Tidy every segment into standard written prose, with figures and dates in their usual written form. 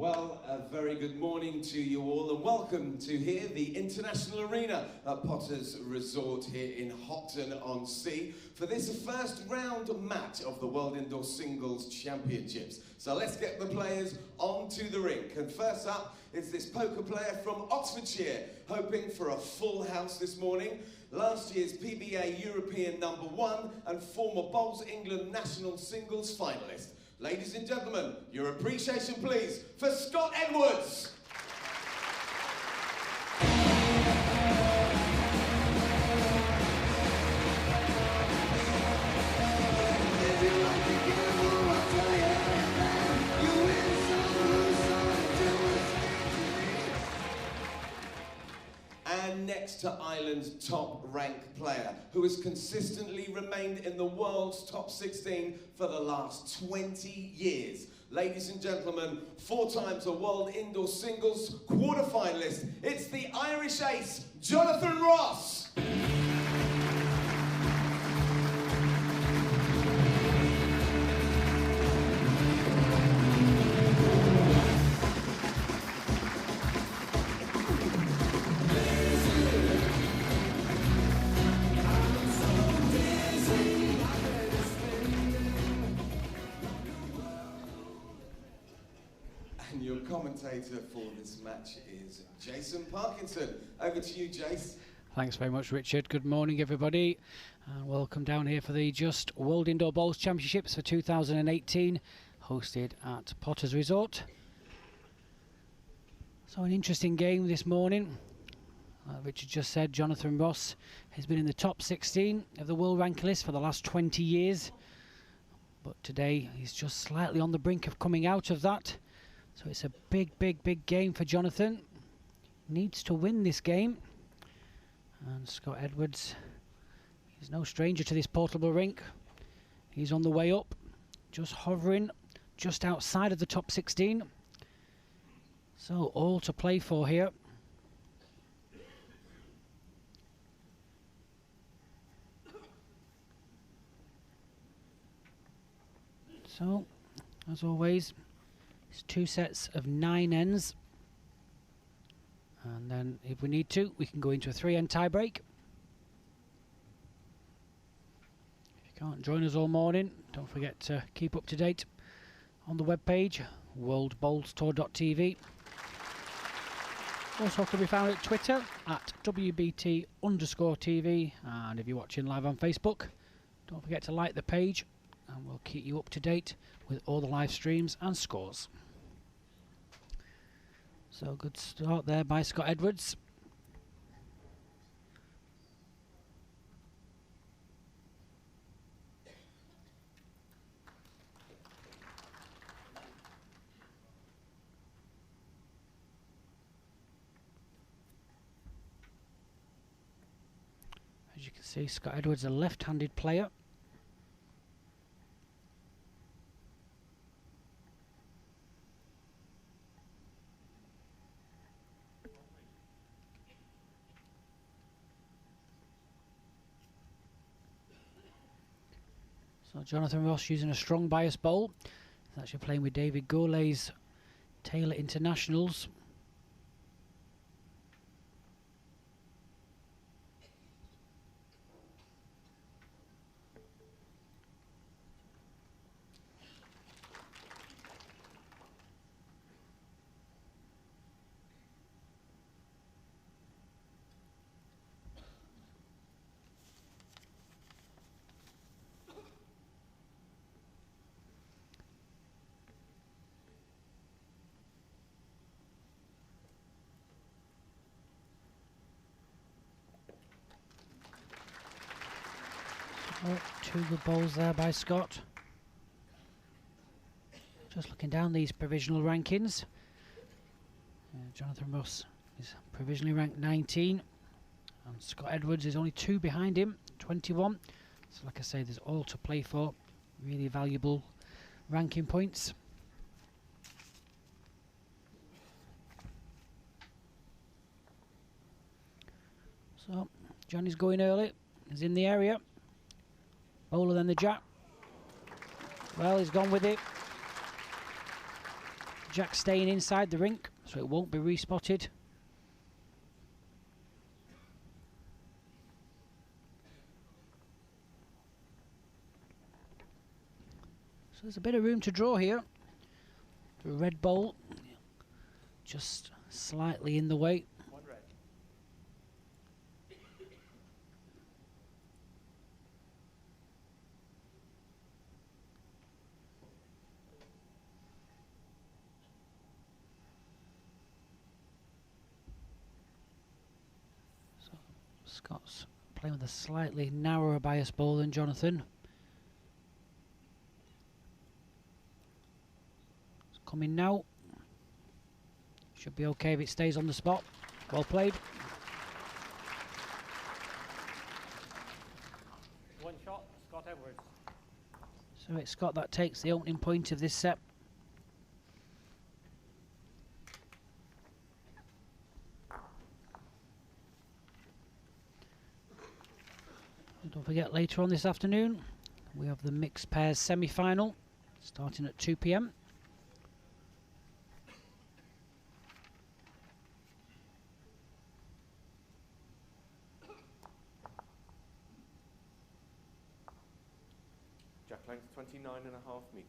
Well, a very good morning to you all and welcome to here, the International Arena at Potters Resort here in Hopton-on-Sea for this first round match of the World Indoor Singles Championships. So let's get the players onto the rink. And first up is this poker player from Oxfordshire, hoping for a full house this morning. Last year's PBA European #1 and former Bowls England national singles finalist. Ladies and gentlemen, your appreciation please for Scott Edwards. And next to Ireland's top-ranked player, who has consistently remained in the world's top 16 for the last 20 years. Ladies and gentlemen, 4 times a World Indoor Singles quarter-finalist, it's the Irish ace, Jonathan Ross. And your commentator for this match is Jason Parkinson. Over to you, Jace. Thanks very much, Richard. Good morning, everybody. And welcome down here for the Just World Indoor Bowls Championships for 2018, hosted at Potters Resort. So an interesting game this morning. Richard just said Jonathan Ross has been in the top 16 of the world ranking list for the last 20 years. But today he's just slightly on the brink of coming out of that. So it's a big game for Jonathan. Needs to win this game. And Scott Edwards, he's no stranger to this portable rink. He's on the way up, just hovering just outside of the top 16. So all to play for here. So, as always, it's 2 sets of 9 ends, and then if we need to, we can go into a 3-end tie break. If you can't join us all morning, don't forget to keep up to date on the webpage worldbowlstour.tv. Also can be found at Twitter at WBT_TV, and if you're watching live on Facebook, don't forget to like the page and we'll keep you up to date with all the live streams and scores. So good start there by Scott Edwards. As you can see, Scott Edwards, a left-handed player. So Jonathan Ross using a strong bias bowl. He's actually playing with David Gourlay's Taylor Internationals. Oh, 2 good bowls there by Scott. Just looking down these provisional rankings. Jonathan Ross is provisionally ranked 19. And Scott Edwards is only 2 behind him, 21. So like I say, there's all to play for. Really valuable ranking points. So, Johnny's going early. He's in the area. Bowler then the jack. Well, he's gone with it. Jack staying inside the rink, so it won't be respotted. So there's a bit of room to draw here. The red ball just slightly in the way. One red. So Scott's playing with a slightly narrower bias ball than Jonathan. It's coming now. Should be okay if it stays on the spot. Well played. One shot, Scott Edwards. So it's Scott that takes the opening point of this set. And don't forget, later on this afternoon we have the mixed pairs semi-final starting at 2 p.m. Jack length 29.5 meters.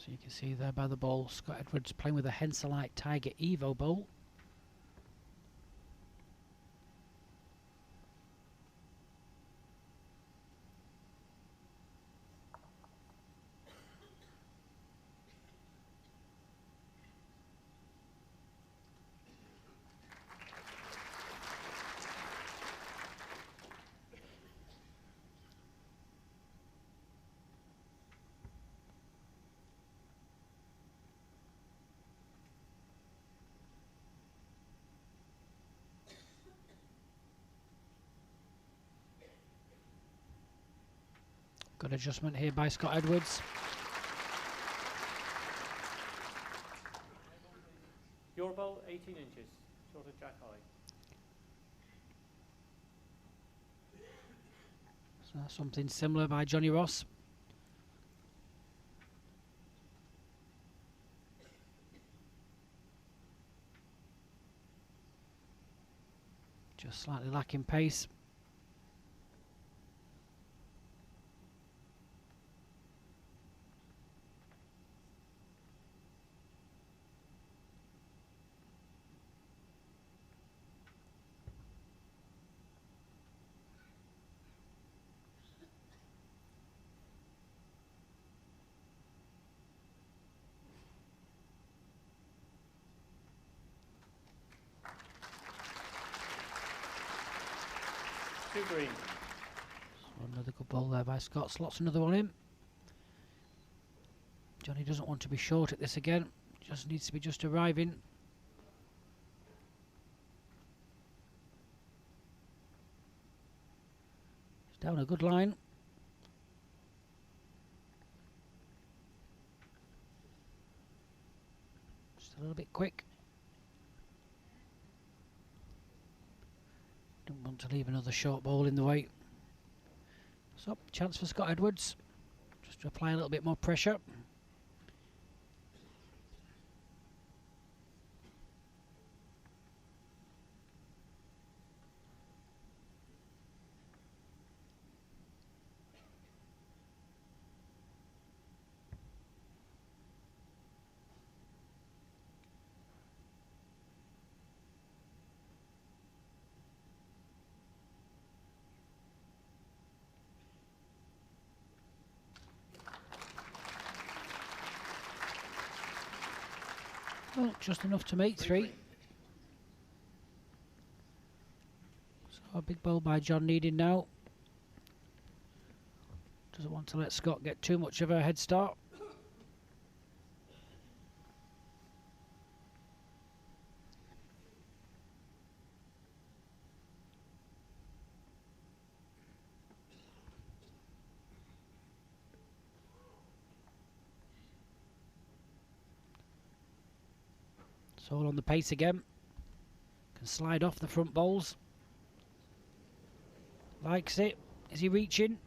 So you can see there by the ball, Scott Edwards playing with a Henselite Tiger Evo bowl. Good adjustment here by Scott Edwards. Your ball, 18 inches, short of Jack high. So that's something similar by Johnny Ross. Just slightly lacking pace. Two green. So another good ball there by Scott. Slots another one in. Johnny doesn't want to be short at this again. Just needs to be just arriving. It's down a good line. Just a little bit quick. Don't want to leave another short ball in the way. So, chance for Scott Edwards. Just to apply a little bit more pressure. Well, just enough to make three. So a big ball by John needed now. Doesn't want to let Scott get too much of a head start. It's all on the pace again. Can slide off the front bowls. Likes it. Is he reaching?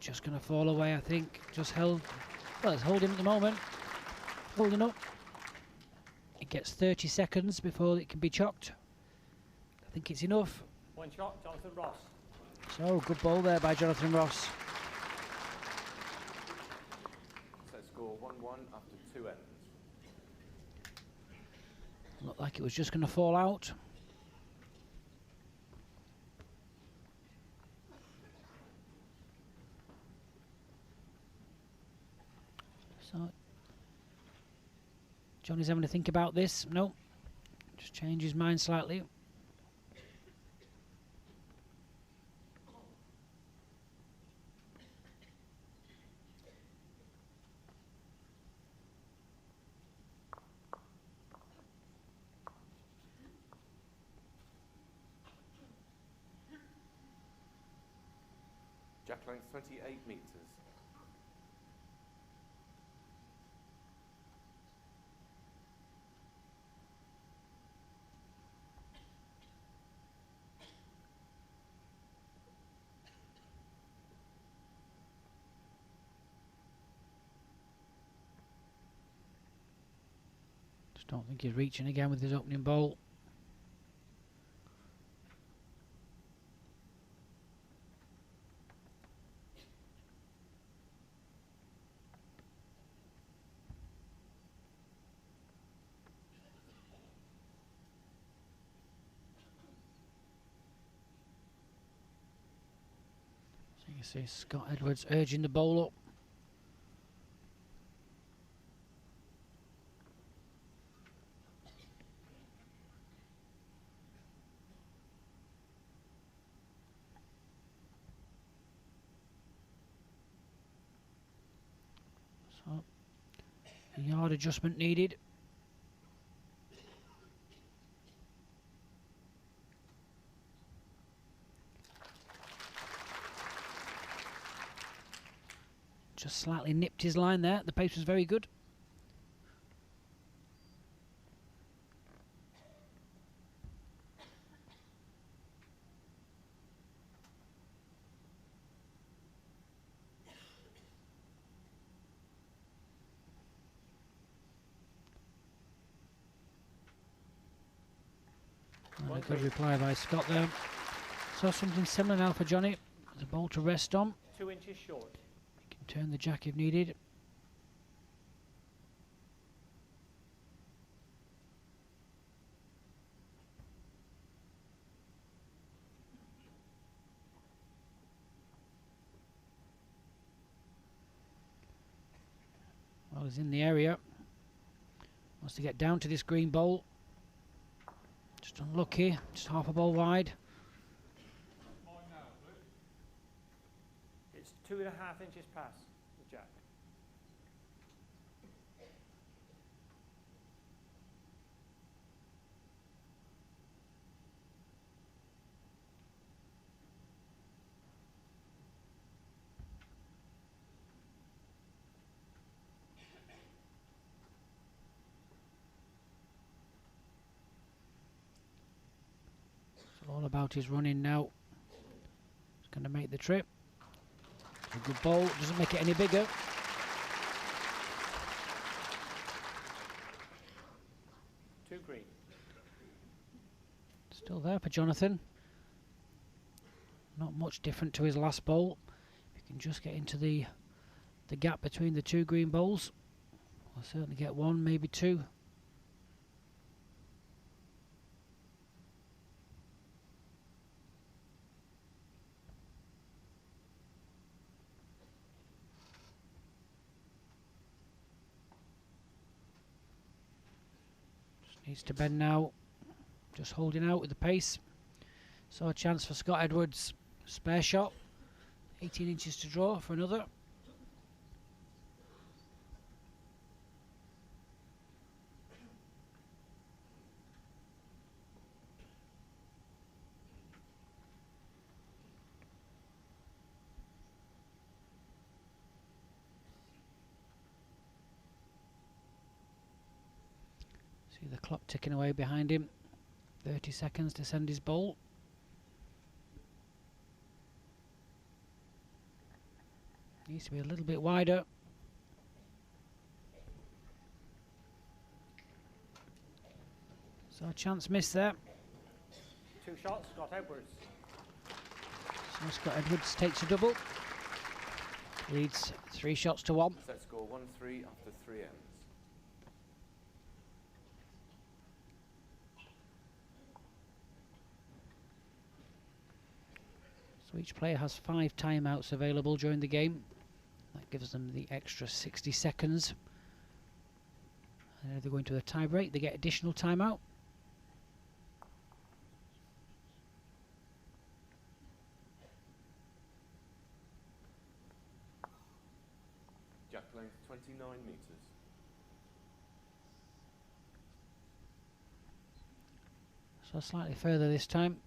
Just going to fall away, I think. Just held. Well, it's holding at the moment. Holding up. It gets 30 seconds before it can be chocked. I think it's enough. One shot, Jonathan Ross. So, good ball there by Jonathan Ross. Set score 1-1 after 2 ends. Looked like it was just going to fall out. So, Johnny's having to think about this. No, just change his mind slightly. Jack length 28 metres. Just don't think he's reaching again with his opening bowl. So you can see Scott Edwards urging the bowl up. So, a yard adjustment needed. Just slightly nipped his line there. The pace was very good. And a good reply by Scott there. So something similar now for Johnny. There's a ball to rest on. 2 inches short. He can turn the jack if needed. Well, he's in the area. Wants to get down to this green bowl. Just unlucky. Just half a ball wide. It's 2.5 inches past the jack. It's all about his running now. He's going to make the trip. A good ball. Doesn't make it any bigger. Two green. Still there for Jonathan. Not much different to his last bowl. If you can just get into the gap between the two green bowls, I'll certainly get one, maybe two. Just needs to bend now. Just holding out with the pace. So a chance for Scott Edwards. Spare shot. 18 inches to draw for another. See the clock ticking away behind him. 30 seconds to send his ball. Needs to be a little bit wider. So a chance missed there. 2 shots, Scott Edwards. So Scott Edwards takes a double. Leads 3 shots to 1. Set score 1-3 after 3 ends. So each player has 5 timeouts available during the game. That gives them the extra 60 seconds. And if they go into a tie break, they get additional timeout. Jack length 29 metres. So slightly further this time.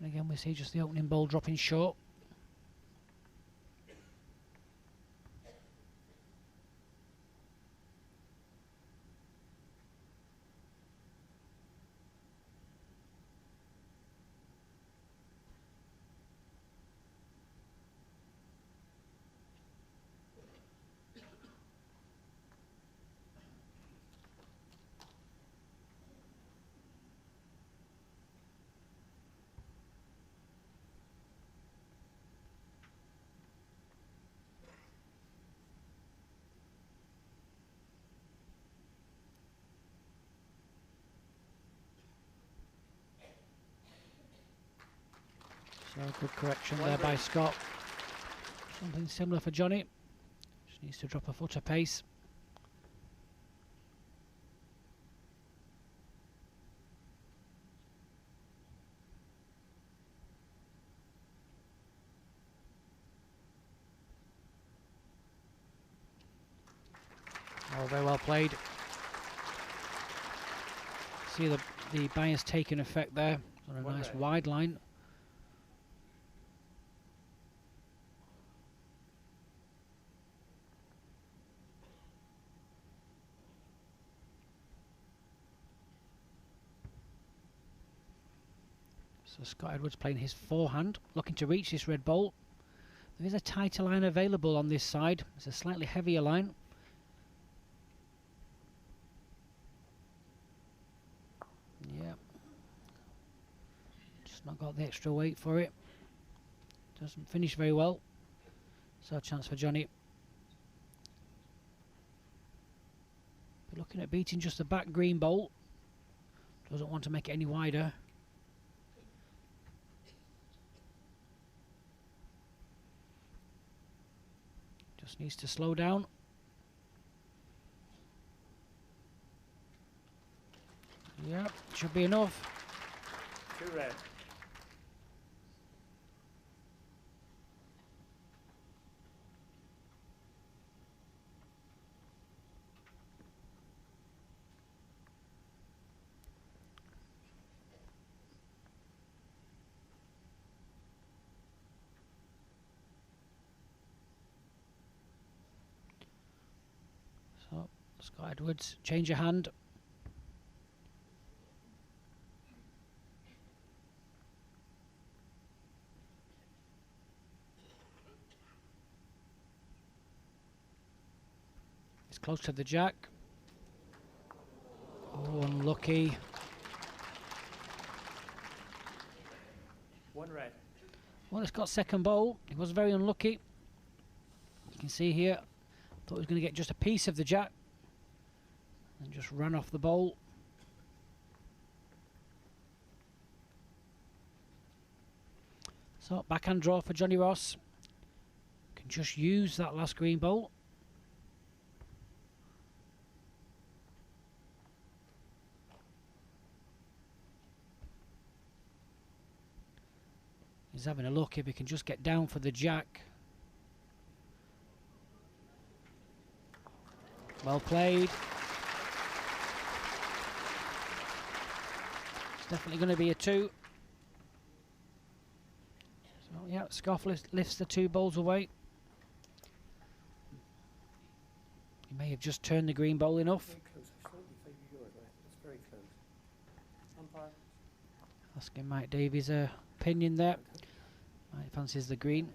And again we see just the opening ball dropping short. So good correction there by Scott. Something similar for Johnny. Just needs to drop a foot of pace. Oh, very well played. See the bias taking effect there on a nice wide line. So Scott Edwards playing his forehand, looking to reach this red ball. There is a tighter line available on this side. It's a slightly heavier line. Yeah. Just not got the extra weight for it. Doesn't finish very well. So a chance for Johnny. But looking at beating just the back green bowl. Doesn't want to make it any wider. Just needs to slow down. Yeah, should be enough. 2 red. So Scott Edwards, change your hand. It's close to the jack. Oh, unlucky. 1 red. Well, it's got second bowl. He was very unlucky. You can see here, thought he was going to get just a piece of the jack and just ran off the bowl. So backhand draw for Johnny Ross. Can just use that last green bowl. He's having a look if he can just get down for the jack. Well played. It's definitely going to be a 2. So yeah, Scoff lifts the 2 balls away. He may have just turned the green ball enough. Very close. I slightly favour yours. It's very close. Umpire. Asking Mike Davies' opinion there. Mike fancies the green.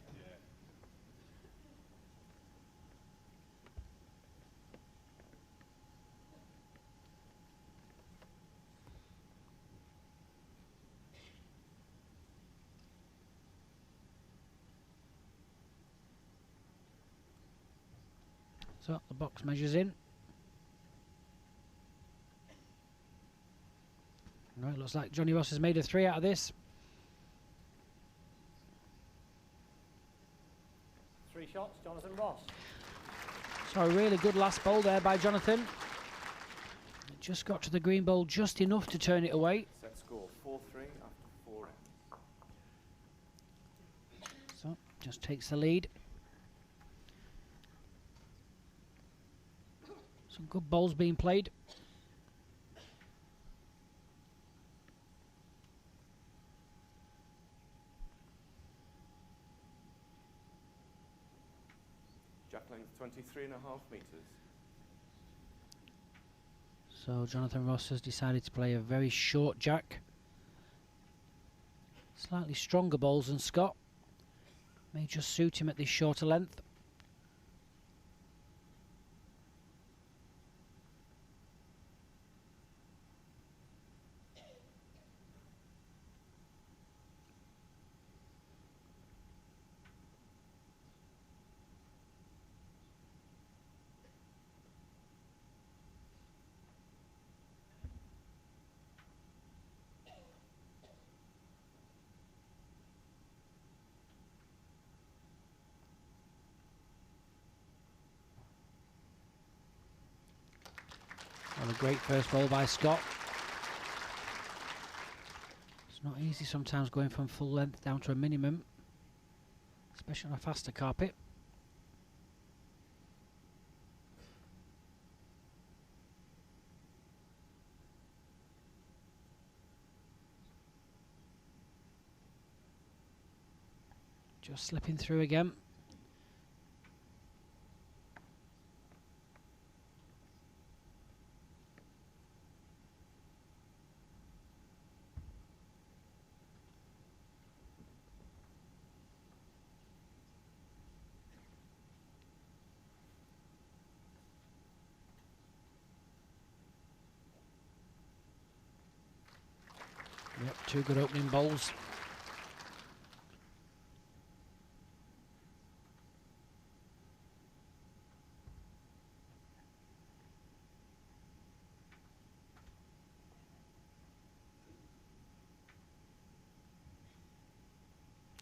So the box measures in. Right, looks like Johnny Ross has made a 3 out of this. 3 shots, Jonathan Ross. So a really good last bowl there by Jonathan. It just got to the green bowl just enough to turn it away. Set score 4-3 after 4 ends. So just takes the lead. Some good bowls being played. Jack length 23.5 metres. So Jonathan Ross has decided to play a very short jack. Slightly stronger bowls than Scott. May just suit him at this shorter length. Well, a great first ball by Scott. It's not easy sometimes going from full length down to a minimum, especially on a faster carpet. Just slipping through again. Yep, 2 good opening bowls.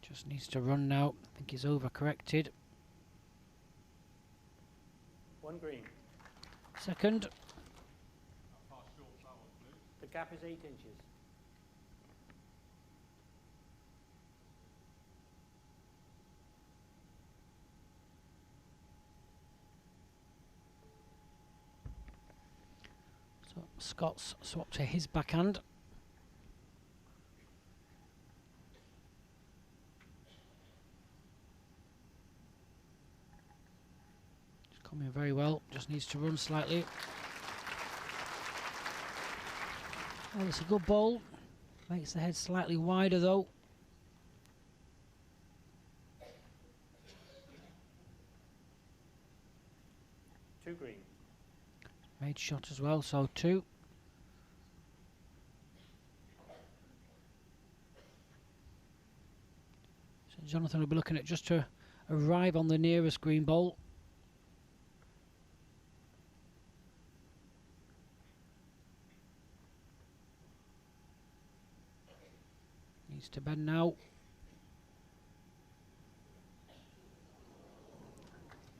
Just needs to run now. I think he's overcorrected. 1 green. Second. The gap is 8 inches. So Scott's swapped to his backhand. It's coming very well, just needs to run slightly. Well, it's a good ball. Makes the head slightly wider though. Two green. Made shot as well, so 2. So Jonathan will be looking at just to arrive on the nearest green ball. Needs to bend now.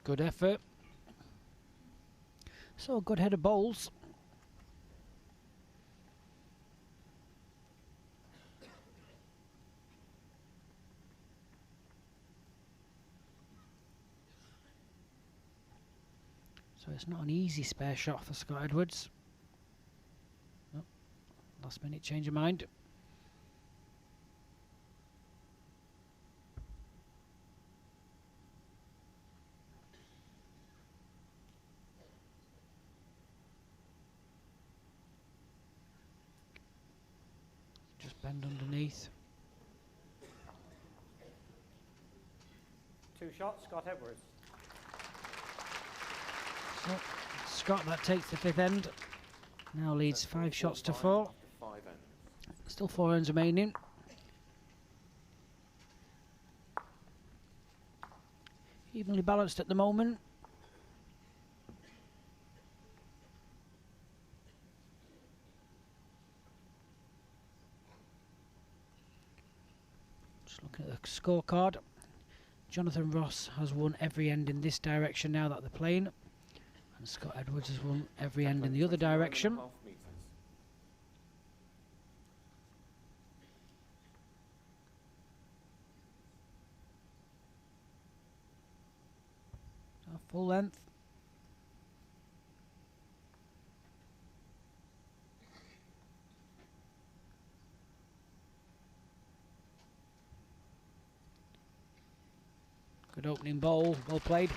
Good effort. So good head of bowls. So it's not an easy spare shot for Scott Edwards. Oh, last minute change of mind. Just bend underneath. 2 shots, Scott Edwards. So Scott, that takes the 5th end. Now leads 5 shots to 4. After 5 ends. Still 4 ends remaining. Evenly balanced at the moment. Just looking at the scorecard. Jonathan Ross has won every end in this direction now that they're playing. And Scott Edwards has won every end in the other direction. 29.5 meters. Full length. Good opening bowl, well played.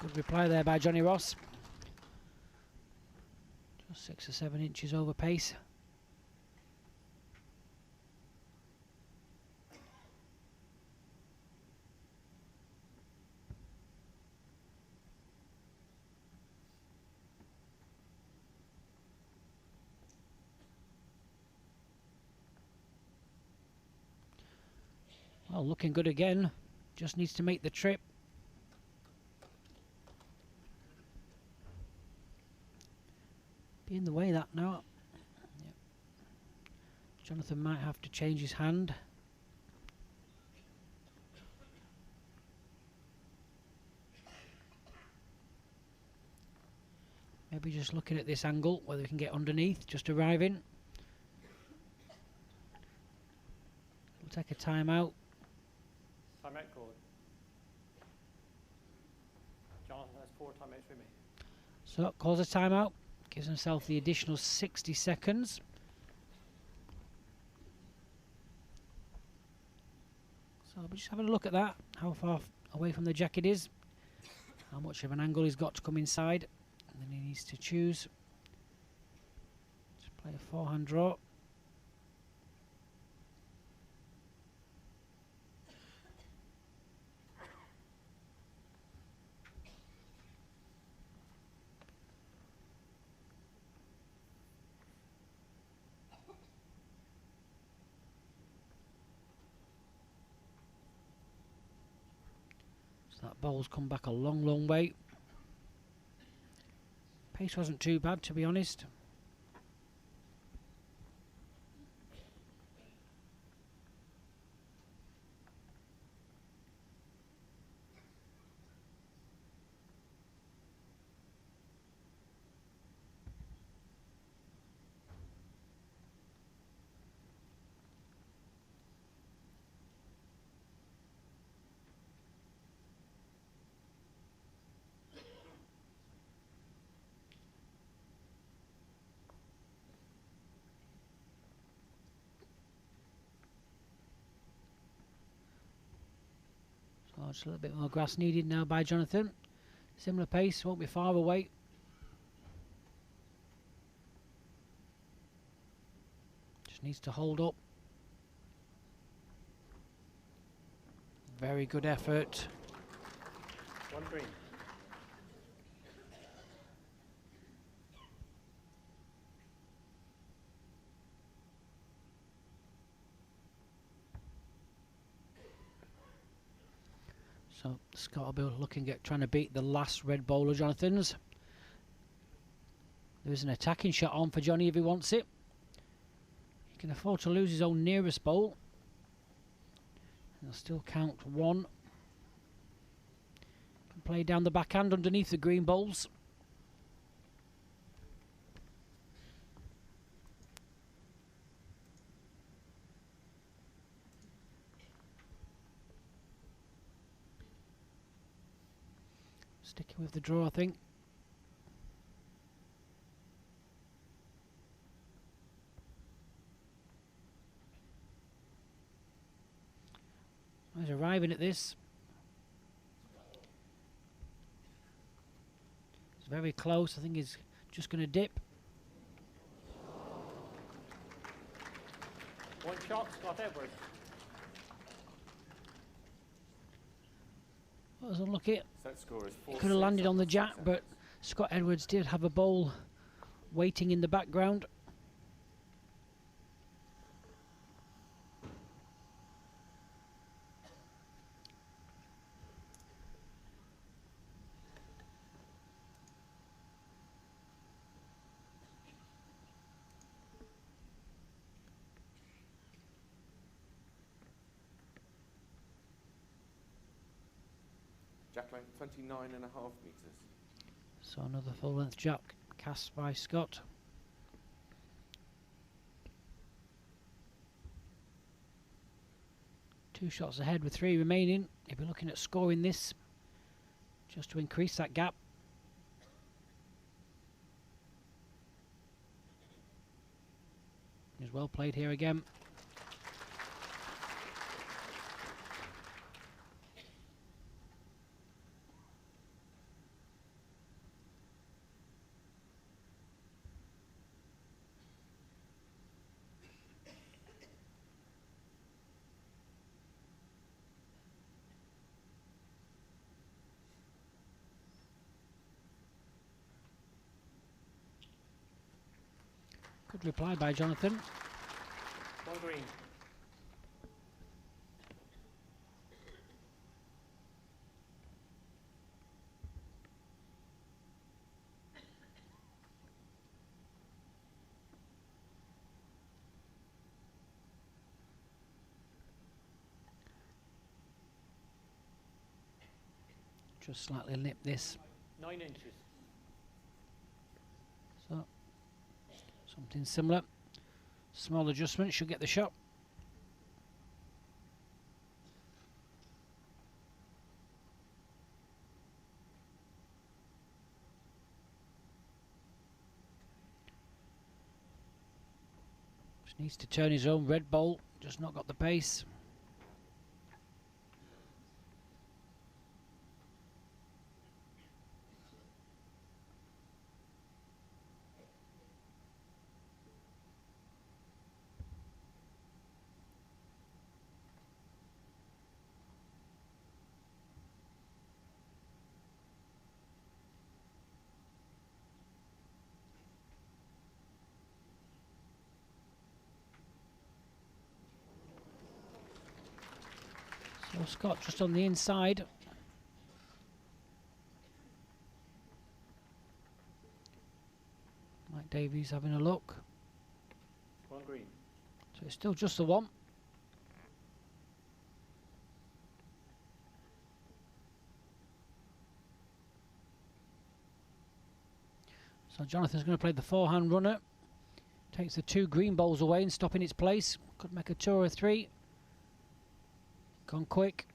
Good reply there by Johnny Ross. Just 6 or 7 inches over pace. Well, looking good again. Just needs to make the trip. Be in the way that now. Yep. Jonathan might have to change his hand. Maybe just looking at this angle, whether we can get underneath, just arriving. We'll take a time out. Time out code. Jonathan has 4 timeouts remaining. So, calls a timeout. Gives himself the additional 60 seconds. So we're just having a look at that, how far away from the jack it is, how much of an angle he's got to come inside, and then he needs to choose. Just play a 4-hand draw. That bowl's come back a long, long way. Pace wasn't too bad, to be honest. Just a little bit more grass needed now by Jonathan. Similar pace, won't be far away. Just needs to hold up. Very good effort. 1 green. So Scott will be looking at trying to beat the last red bowler, Jonathan's. There's an attacking shot on for Johnny if he wants it. He can afford to lose his own nearest bowl. He'll still count 1. Can play down the backhand underneath the green bowls. Sticking with the draw, I think. He's arriving at this. It's very close. I think he's just going to dip. One shot, Scott Edwards. That was unlucky. Set score is 4. He could have landed on the jack, but Scott Edwards did have a bowl waiting in the background. Jack length 29.5 metres. So another full length jack cast by Scott. Two shots ahead with 3 remaining. He'll be looking at scoring this just to increase that gap. He's well played here again. Good reply by Jonathan. One green. Just slightly nip this. 9 inches. So something similar. Small adjustment should get the shot. Just needs to turn his own red bowl, just not got the pace. So Scott just on the inside. Mike Davies having a look. One green. So it's still just the one. So Jonathan's going to play the forehand runner. Takes the 2 green bowls away and stop in its place. Could make a 2 or a 3. Gone quick.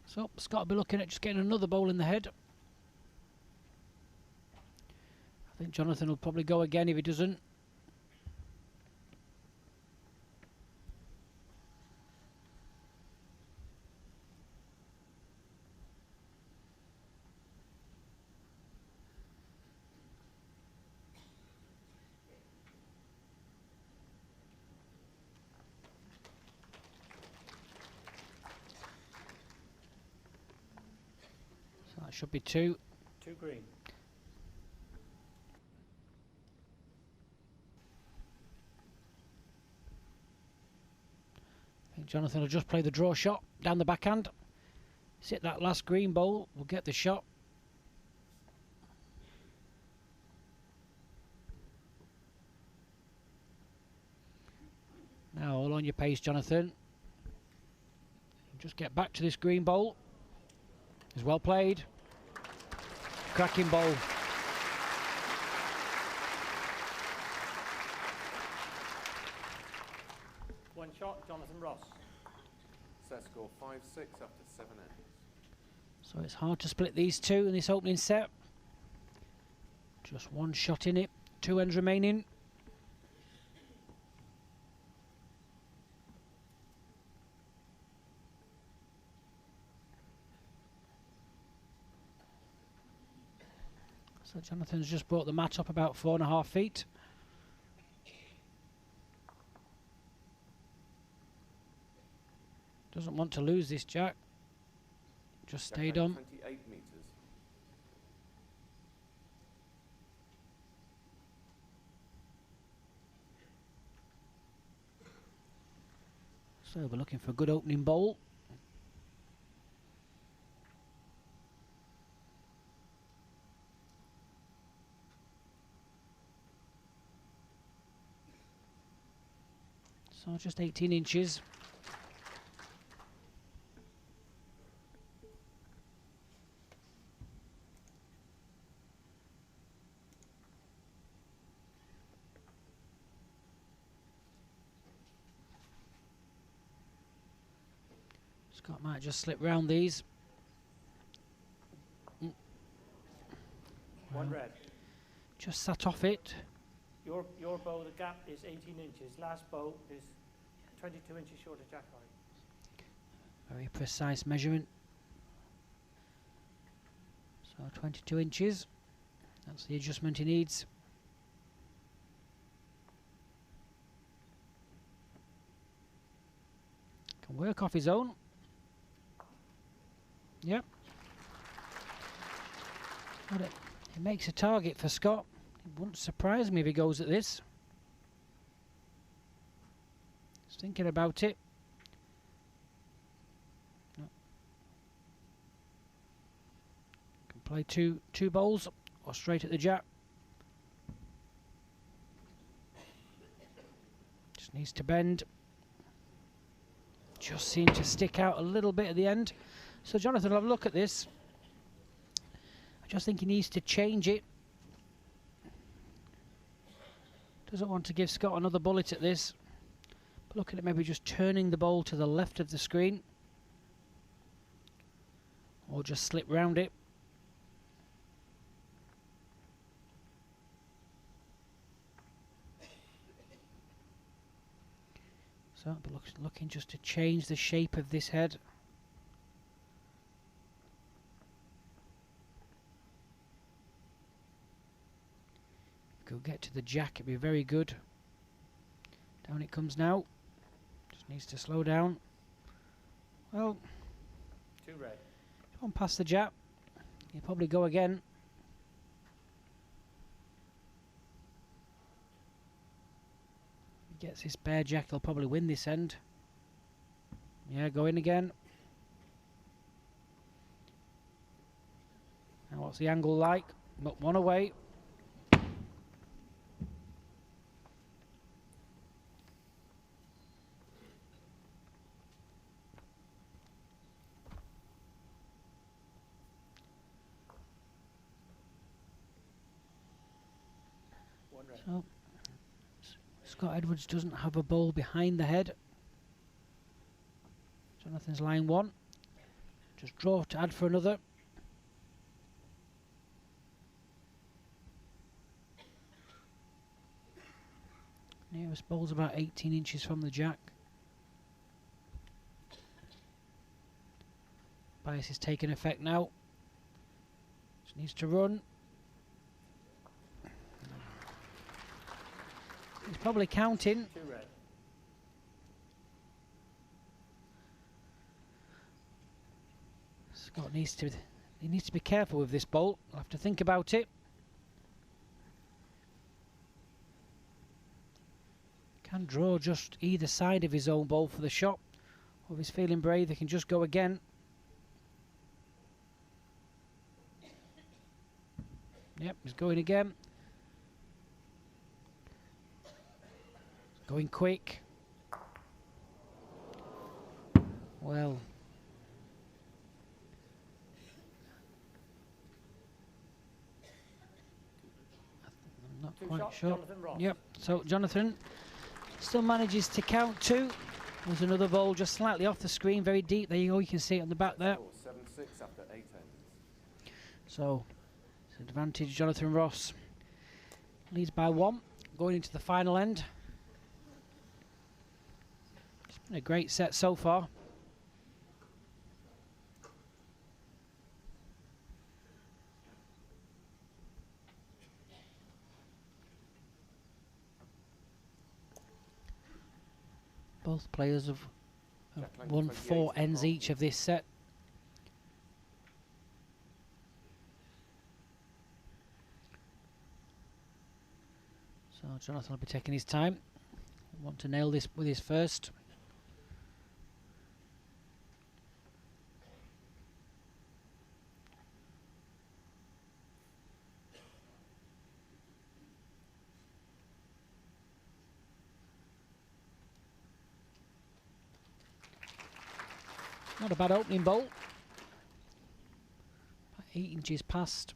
So Scott will be looking at just getting another bowl in the head. I think Jonathan will probably go again if he doesn't. should be 2. 2 green. I think Jonathan will just play the draw shot down the backhand. Sit that last green bowl, will get the shot. Now all on your pace, Jonathan. Just get back to this green bowl. It's well played. Cracking bowl. One shot, Jonathan Ross. Set score 5-6 after 7 ends. So it's hard to split these two in this opening set. Just one shot in it. 2 ends remaining. So Jonathan's just brought the mat up about 4.5 feet. Doesn't want to lose this jack. Just Jack stayed eight, on. 28 metres. So we're looking for a good opening bowl. So just 18 inches. Scott might just slip round these. One red. Just sat off it. Your bow, the gap is 18 inches. Last bow is 22 inches short of jack high. Very precise measurement. So 22 inches. That's the adjustment he needs. Can work off his own. Yep. But it makes a target for Scott. It wouldn't surprise me if he goes at this. Just thinking about it. No. Can play two bowls or straight at the jack. Just needs to bend. Just seemed to stick out a little bit at the end. So Jonathan will have a look at this. I just think he needs to change it. Doesn't want to give Scott another bullet at this. But looking at maybe just turning the bowl to the left of the screen. Or just slip round it. So but looking just to change the shape of this head. Could get to the jack, it'd be very good. Down it comes now. Just needs to slow down. Well, 2 red. on past the jack. He'll probably go again. If he gets this bare jack, he'll probably win this end. Yeah, go in again. Now what's the angle like? But one away. So, Scott Edwards doesn't have a bowl behind the head. Jonathan's line 1. Just draw to add for another. Nearest bowl's about 18 inches from the jack. Bias is taking effect now. Just needs to run. He's probably counting. 2 red. Scott needs to He needs to be careful with this bowl. I'll have to think about it. Can draw just either side of his own bowl for the shot. Or if he's feeling brave, he can just go again. Yep, he's going again. Going quick. Well. I'm not Two quite shots, sure. Jonathan Ross. Yep, so Jonathan still manages to count 2. There's another ball just slightly off the screen, very deep. There you go, you can see it on the back there. Score 7-6 after 8 ends. So, it's an advantage. Jonathan Ross leads by 1, going into the final end. It's been a great set so far. Both players have Jack Lang won 28 4 for ends Martin. each of this set. So Jonathan will be taking his time. Want to nail this with his first. Not a bad opening bowl. About 8 inches past.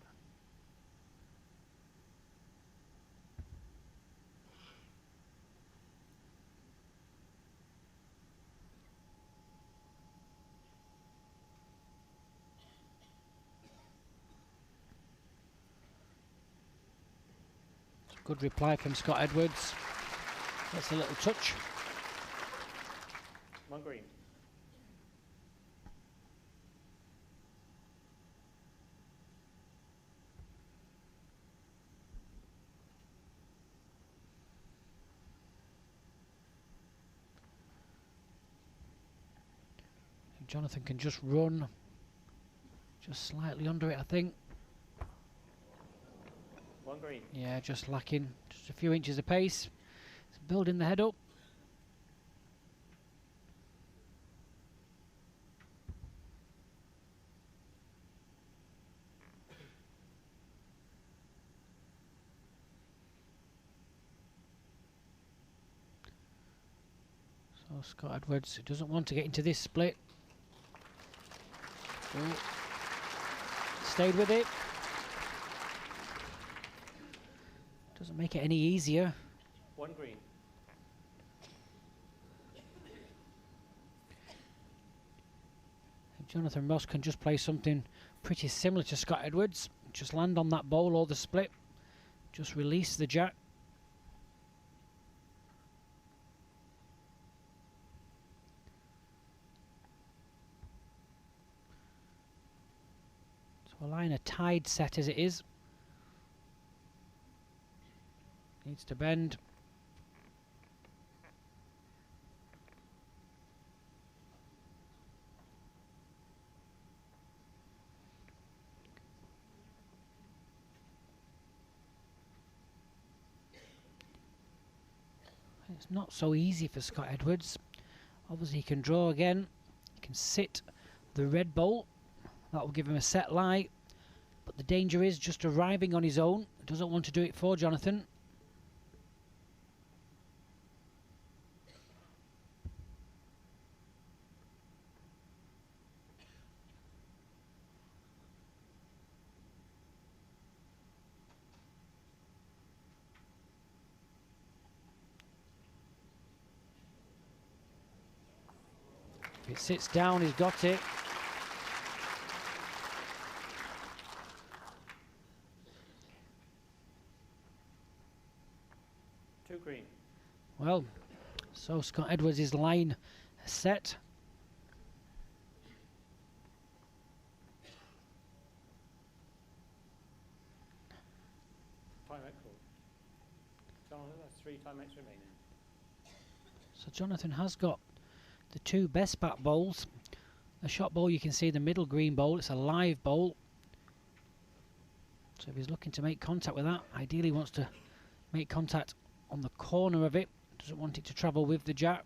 Good reply from Scott Edwards. That's a little touch. 1 green. Jonathan can just run just slightly under it, I think. 1 green. Yeah, just lacking just a few inches of pace. It's building the head up. So Scott Edwards doesn't want to get into this split. Oh. Stayed with it. Doesn't make it any easier. 1 green. Jonathan Ross can just play something pretty similar to Scott Edwards. Just land on that bowl or the split. Just release the jack. So a line a tied set as it is. Needs to bend. It's not so easy for Scott Edwards. Obviously he can draw again. He can sit the red bowl. That will give him a set lie. But the danger is just arriving on his own. Doesn't want to do it for Jonathan. If it sits down, he's got it. Two green. Well, so Scott Edwards' line set. Time out call. Jonathan, that's 3 timeouts remaining. So Jonathan has got the 2 best bat bowls. The shot bowl, you can see the middle green bowl. It's a live bowl. So if he's looking to make contact with that, ideally he wants to make contact on the corner of it. Doesn't want it to travel with the jack.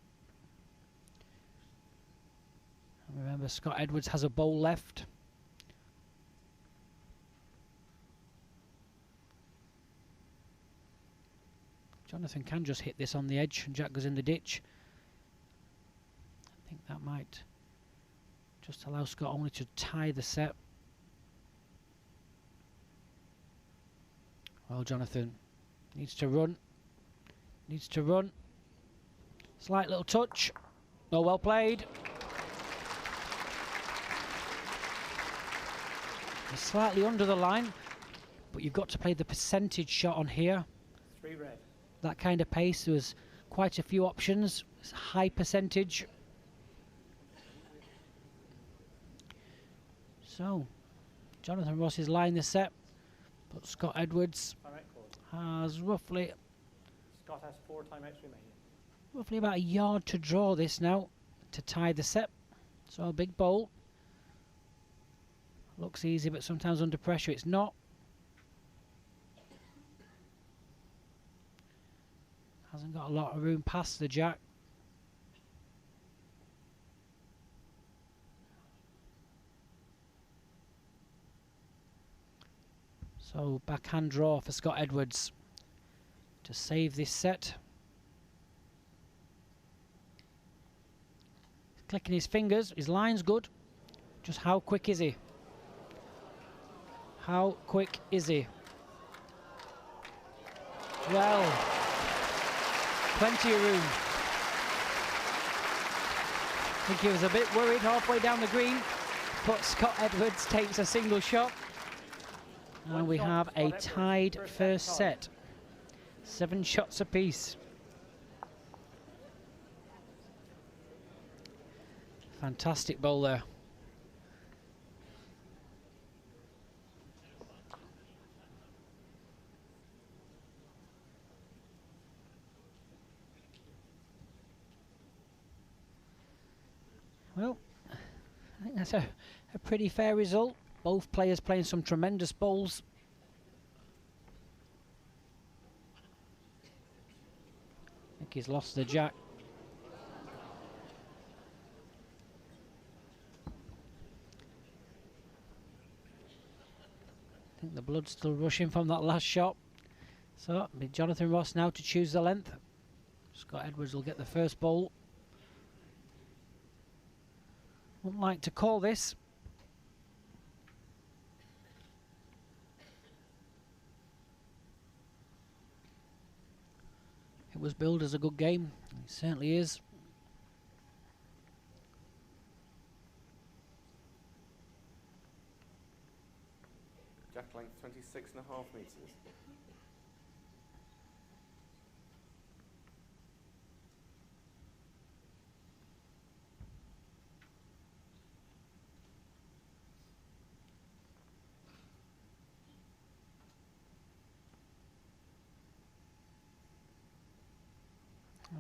And remember, Scott Edwards has a bowl left. Jonathan can just hit this on the edge and jack goes in the ditch. I think that might just allow Scott only to tie the set. Well, Jonathan needs to run. Needs to run. Slight little touch. Oh, well played. He's slightly under the line, but you've got to play the percentage shot on here. 3 red. That kind of pace, there was quite a few options. It's a high percentage. So, Jonathan Ross is lying the set, but Scott Edwards has roughly Scott has 4 timeouts remaining. Roughly about a yard to draw this now to tie the set. So a big bowl. Looks easy, but sometimes under pressure it's not. Hasn't got a lot of room past the jack. So backhand draw for Scott Edwards to save this set. He's clicking his fingers, his line's good. Just how quick is he? How quick is he? Well, plenty of room. I think he was a bit worried halfway down the green, but Scott Edwards takes a single shot. And we have a tied first set. 7 shots apiece. Fantastic bowl there. Well, I think that's a pretty fair result. Both players playing some tremendous bowls. I think he's lost the jack. I think the blood's still rushing from that last shot. So it'll be Jonathan Ross now to choose the length. Scott Edwards will get the first bowl. Wouldn't like to call this. It was billed as a good game. It certainly is. Jack length 26.5 metres.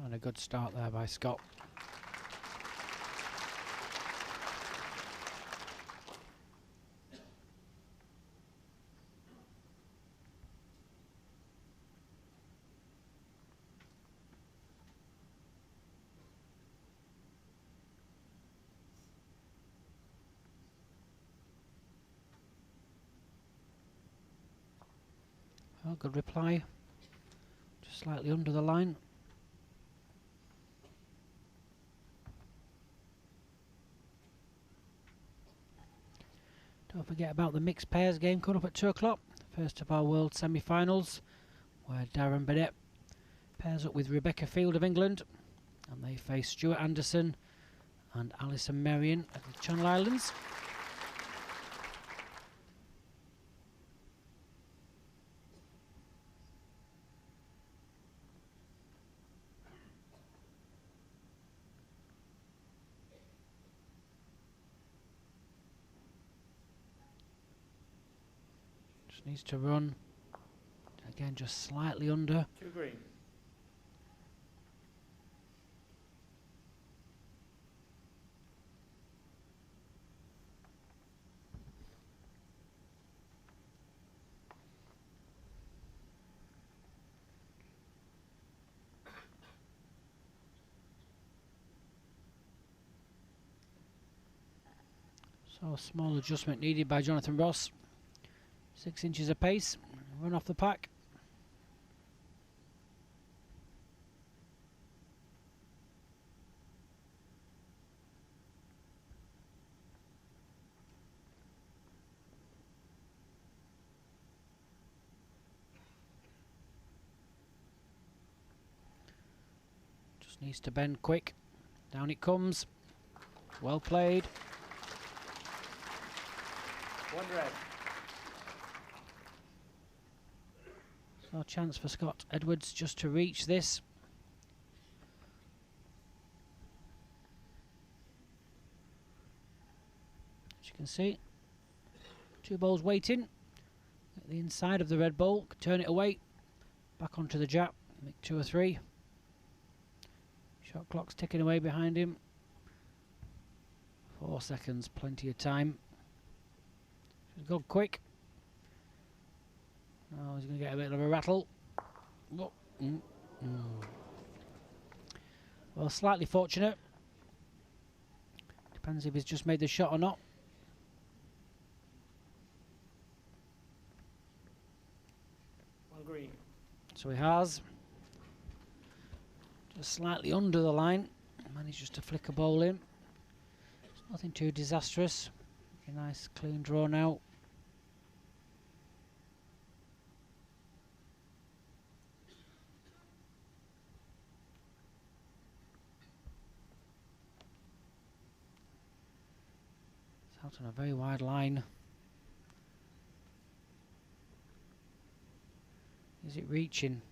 And a good start there by Scott. Oh, good reply. Just slightly under the line. Don't forget about the mixed pairs game coming up at 2 o'clock. First of our world semi-finals, where Darren Bennett pairs up with Rebecca Field of England, and they face Stuart Anderson and Alison Merrion of the Channel Islands. Needs to run. Again, just slightly under. 2 green. So a small adjustment needed by Jonathan Ross. 6 inches of pace, run off the pack. Just needs to bend quick. Down it comes. Well played. 1 red. So a chance for Scott Edwards just to reach this. As you can see, 2 balls waiting at the inside of the red ball. Turn it away, back onto the jab, make 2 or 3. Shot clock's ticking away behind him. 4 seconds, plenty of time. He's gone quick. Oh, he's going to get a bit of a rattle. Oh. Well, slightly fortunate. Depends if he's just made the shot or not. One green. So he has. Just slightly under the line. Managed just to flick a ball in. It's nothing too disastrous. A nice clean draw now. It's out on a very wide line. Is it reaching?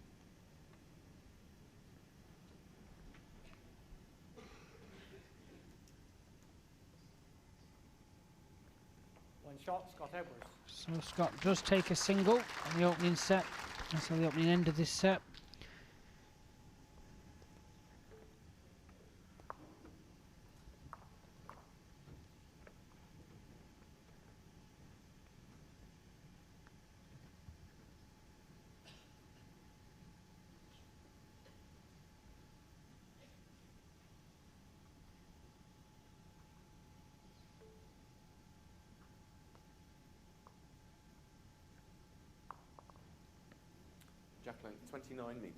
One shot, Scott Edwards. So Scott does take a single on the opening set. That's the opening end of this set. Jack length 29 metres.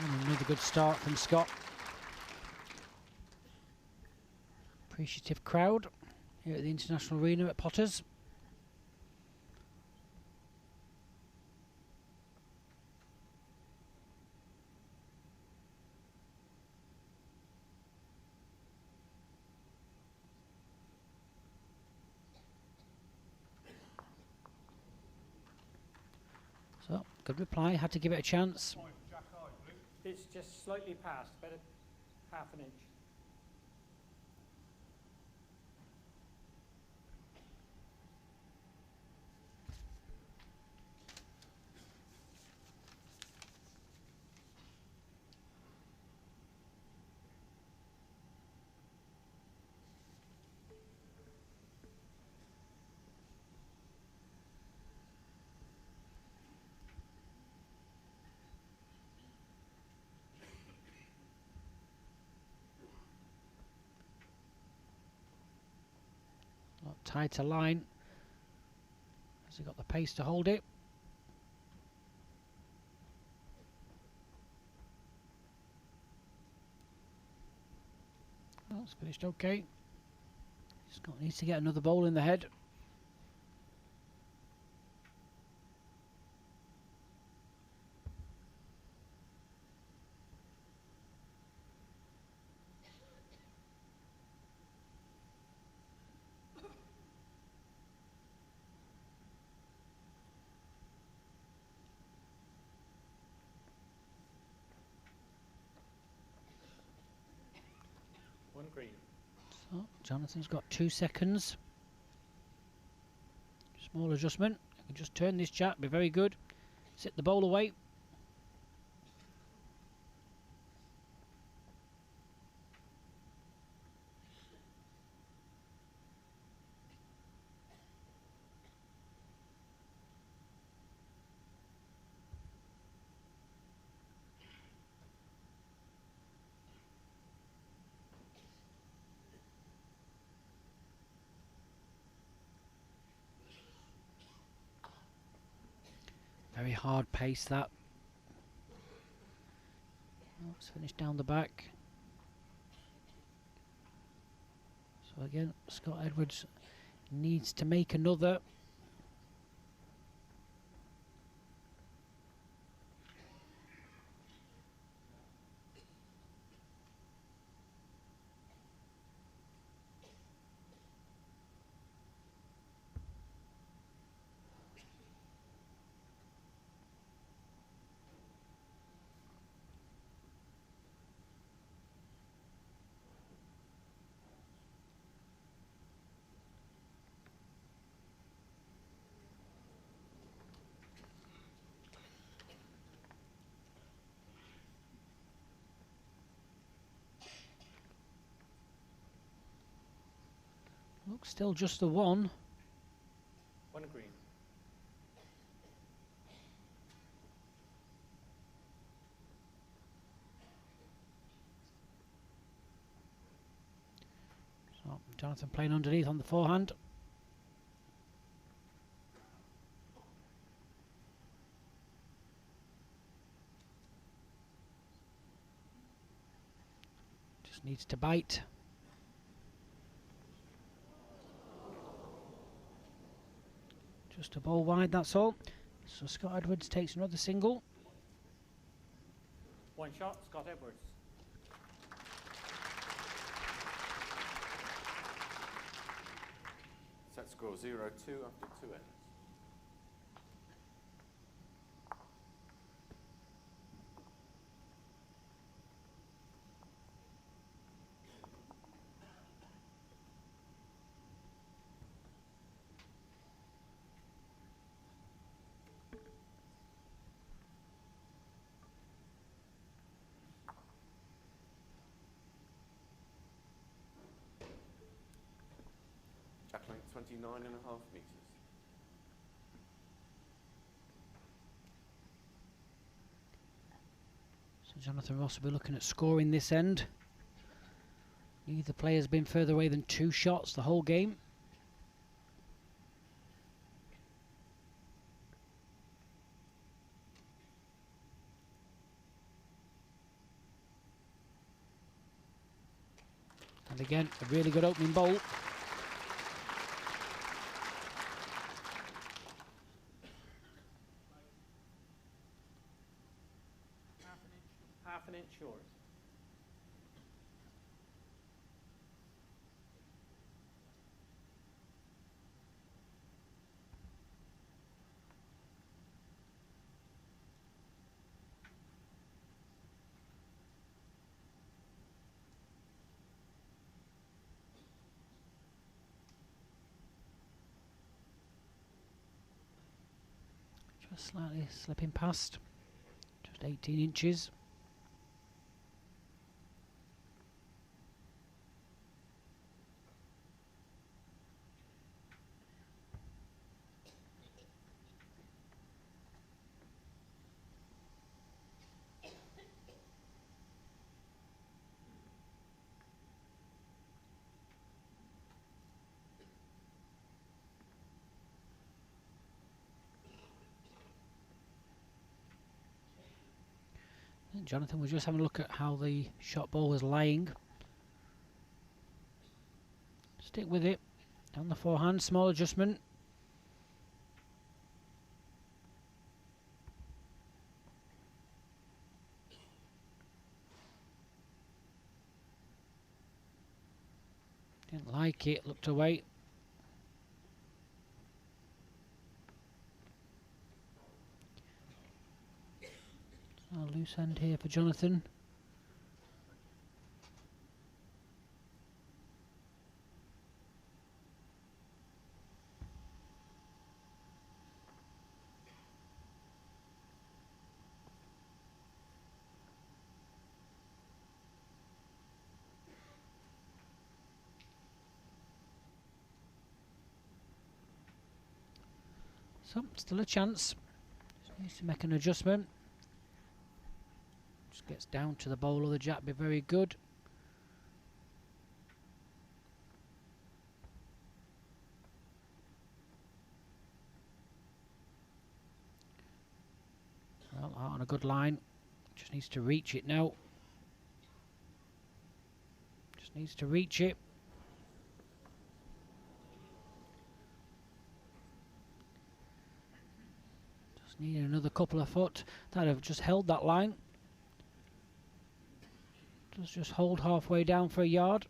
And another good start from Scott. Appreciative crowd here at the International Arena at Potters. So, good reply, had to give it a chance. It's just slightly past, about half an inch. Lot tighter line. Has he got the pace to hold it? Well, it's finished okay. Scott needs to get another ball in the head. One green. So Jonathan's got 2 seconds. Just Small adjustment. I can just turn this jack, be very good. Sit the bowl away. Very hard pace that. Let's finish down the back. So again, Scott Edwards needs to make another. Look, still just the one. One green. So Jonathan playing underneath on the forehand. Just needs to bite. Just a ball wide, that's all. So Scott Edwards takes another single. One shot, Scott Edwards. Set score 0-2 after 2 ends. Jack length 29.5 metres. So Jonathan Ross will be looking at scoring this end. Neither player's been further away than 2 shots the whole game. And again, a really good opening bowl. Half an inch short. Just slightly slipping past. Just 18 inches. Jonathan was just having a look at how the shot ball was lying. Stick with it. Down the forehand, small adjustment. Didn't like it, looked away. A loose end here for Jonathan. So, still a chance. Just needs to make an adjustment. Just gets down to the bowl of the jack, be very good. Well, out on a good line. Just needs to reach it now. Just needs to reach it. Just need another couple of foot. That have just held that line. Just hold halfway down for a yard.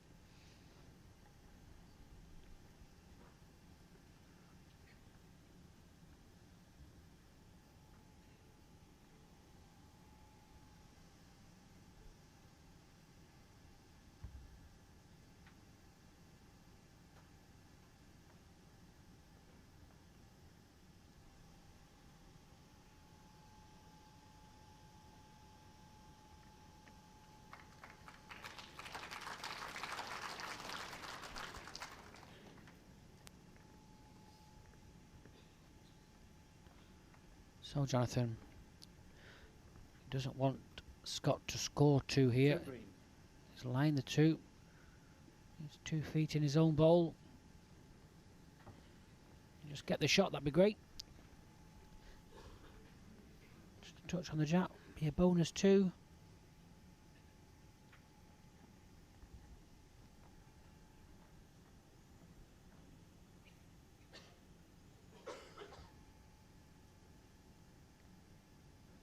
So Jonathan doesn't want Scott to score two here. Two green. He's lined the two. He's 2 feet in his own bowl. Just get the shot, that'd be great. Just a touch on the jack, be a bonus 2.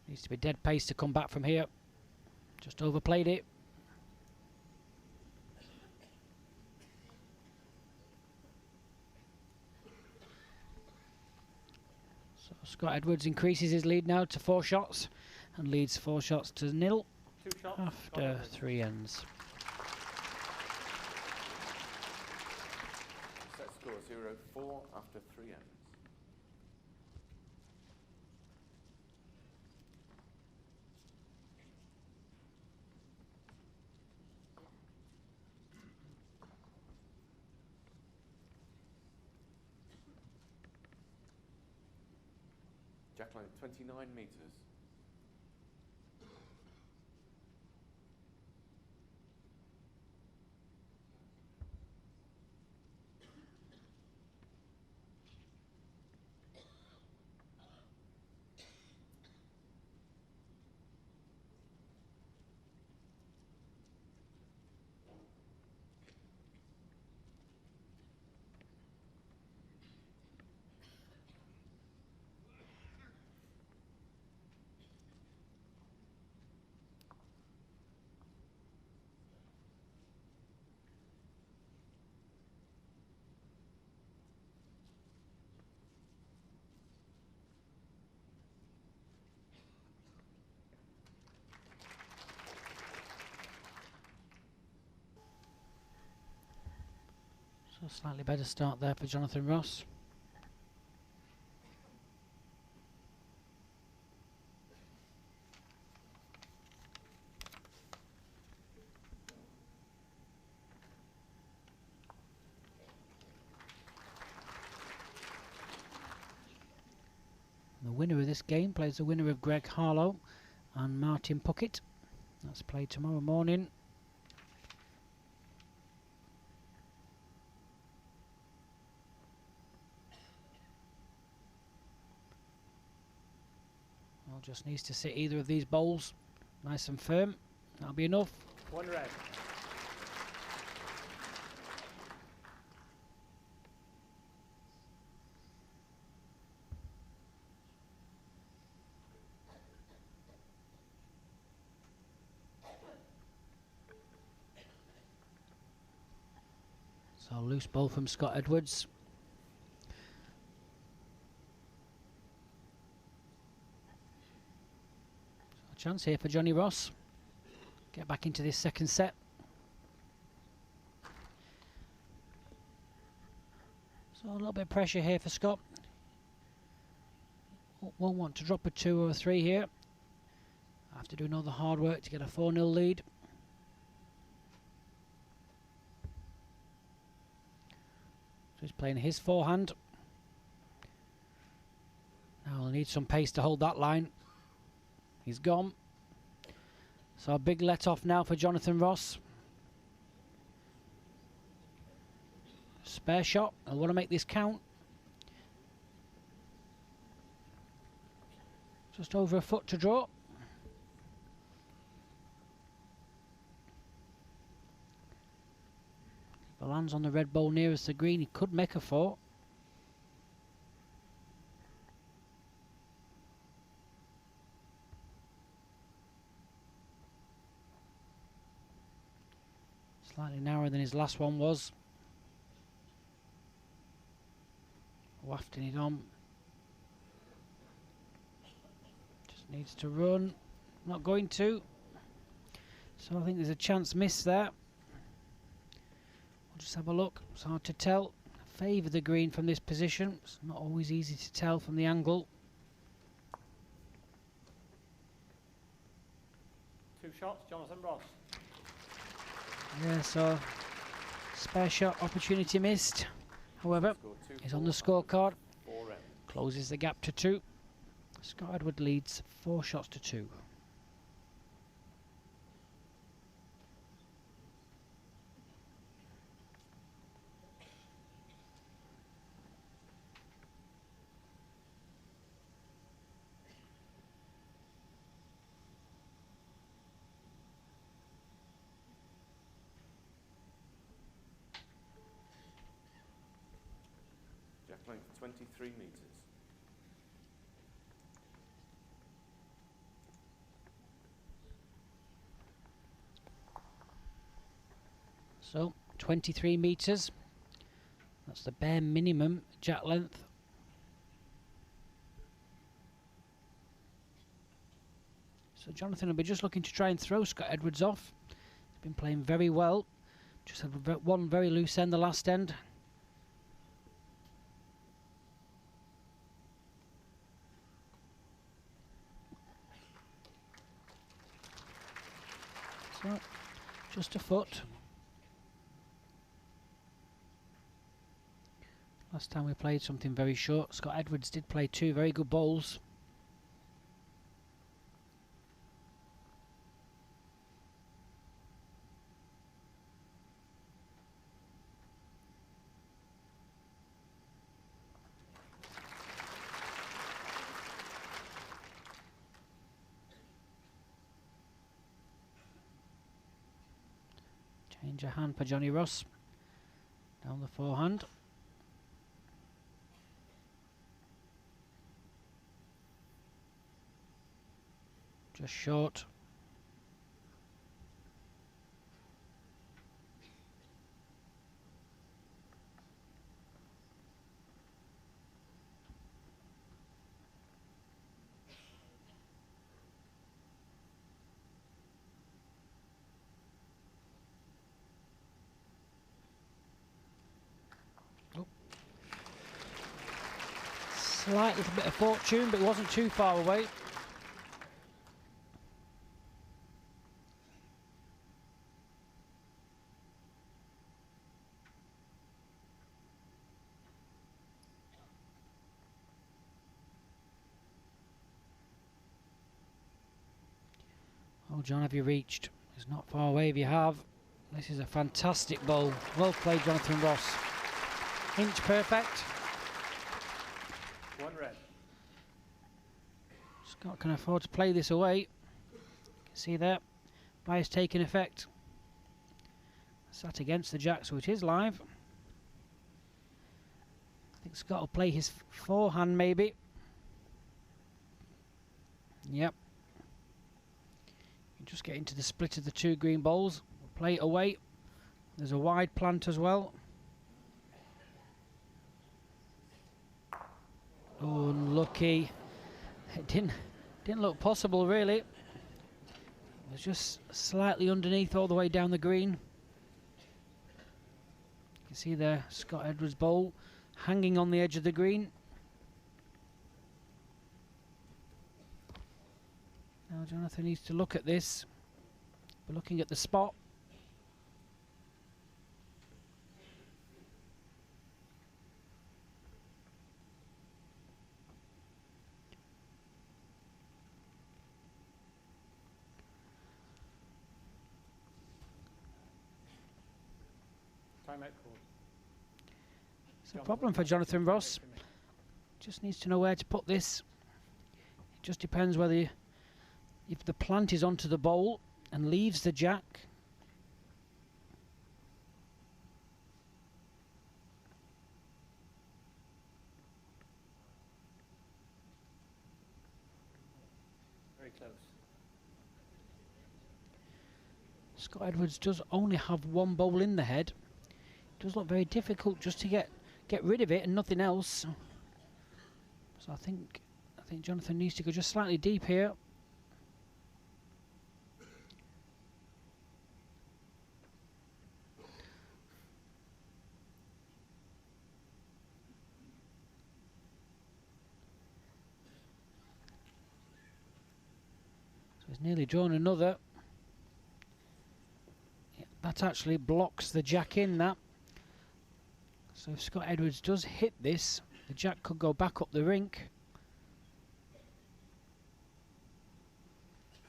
Needs to be dead pace to come back from here. Just overplayed it. So Scott Edwards increases his lead now to 4 shots and leads 4 shots to 0 2 shots. after 3 ends. Set score 0-4 after 3 ends. Jackline 29 metres. So slightly better start there for Jonathan Ross. The winner of this game plays the winner of Greg Harlow and Martin Puckett. That's played tomorrow morning. Well, just needs to sit either of these bowls nice and firm. That'll be enough. 1 red. So loose ball from Scott Edwards. So a chance here for Johnny Ross. Get back into this second set. So a little bit of pressure here for Scott. Won't want to drop a 2 or a 3 here. Have to do another hard work to get a 4-0 lead. So he's playing his forehand. He'll need some pace to hold that line. He's gone. So a big let off now for Jonathan Ross. Spare shot. I want to make this count. Just over a foot to draw. If it lands on the red ball nearest the green, he could make a four. Slightly narrower than his last one was. Wafting it on. Just needs to run. Not going to. So I think there's a chance miss there. We'll just have a look. It's hard to tell. Favour the green from this position. It's not always easy to tell from the angle. 2 shots, Jonathan Ross. Yeah, so spare shot opportunity missed. However, he's on the scorecard. 4 ends. Closes the gap to 2. Scott Edward leads 4 shots to 2. Jack length 23 metres. So 23 metres. That's the bare minimum jack length. So Jonathan will be just looking to try and throw Scott Edwards off. He's been playing very well. Just had one very loose end the last end. So, just a foot. Last time we played something very short. Scott Edwards did play 2 very good bowls. Change a hand for Johnny Ross. Down the forehand. Just short. Slight little bit of fortune, but it wasn't too far away. Oh, John, have you reached? It's not far away if you have. This is a fantastic bowl. Well played, Jonathan Ross. Inch perfect. 1 red. Scott can afford to play this away. You can see there. Bias taking effect. Sat against the jack, so it is live. I think Scott will play his forehand maybe. Yep. You just get into the split of the 2 green bowls. We'll play it away. There's a wide plant as well. Oh, unlucky. It didn't look possible really. It was just slightly underneath all the way down the green. You can see there Scott Edwards' bowl hanging on the edge of the green. Now Jonathan needs to look at this. We're looking at the spot. Timeout called. It's a problem for Jonathan Ross. Just needs to know where to put this. It just depends whether if the plant is onto the bowl and leaves the jack. Very close. Scott Edwards does only have one bowl in the head. It does look very difficult just to get rid of it and nothing else. So I think Jonathan needs to go just slightly deep here. So he's nearly drawn another. Yeah, that actually blocks the jack in, that. So if Scott Edwards does hit this, the jack could go back up the rink.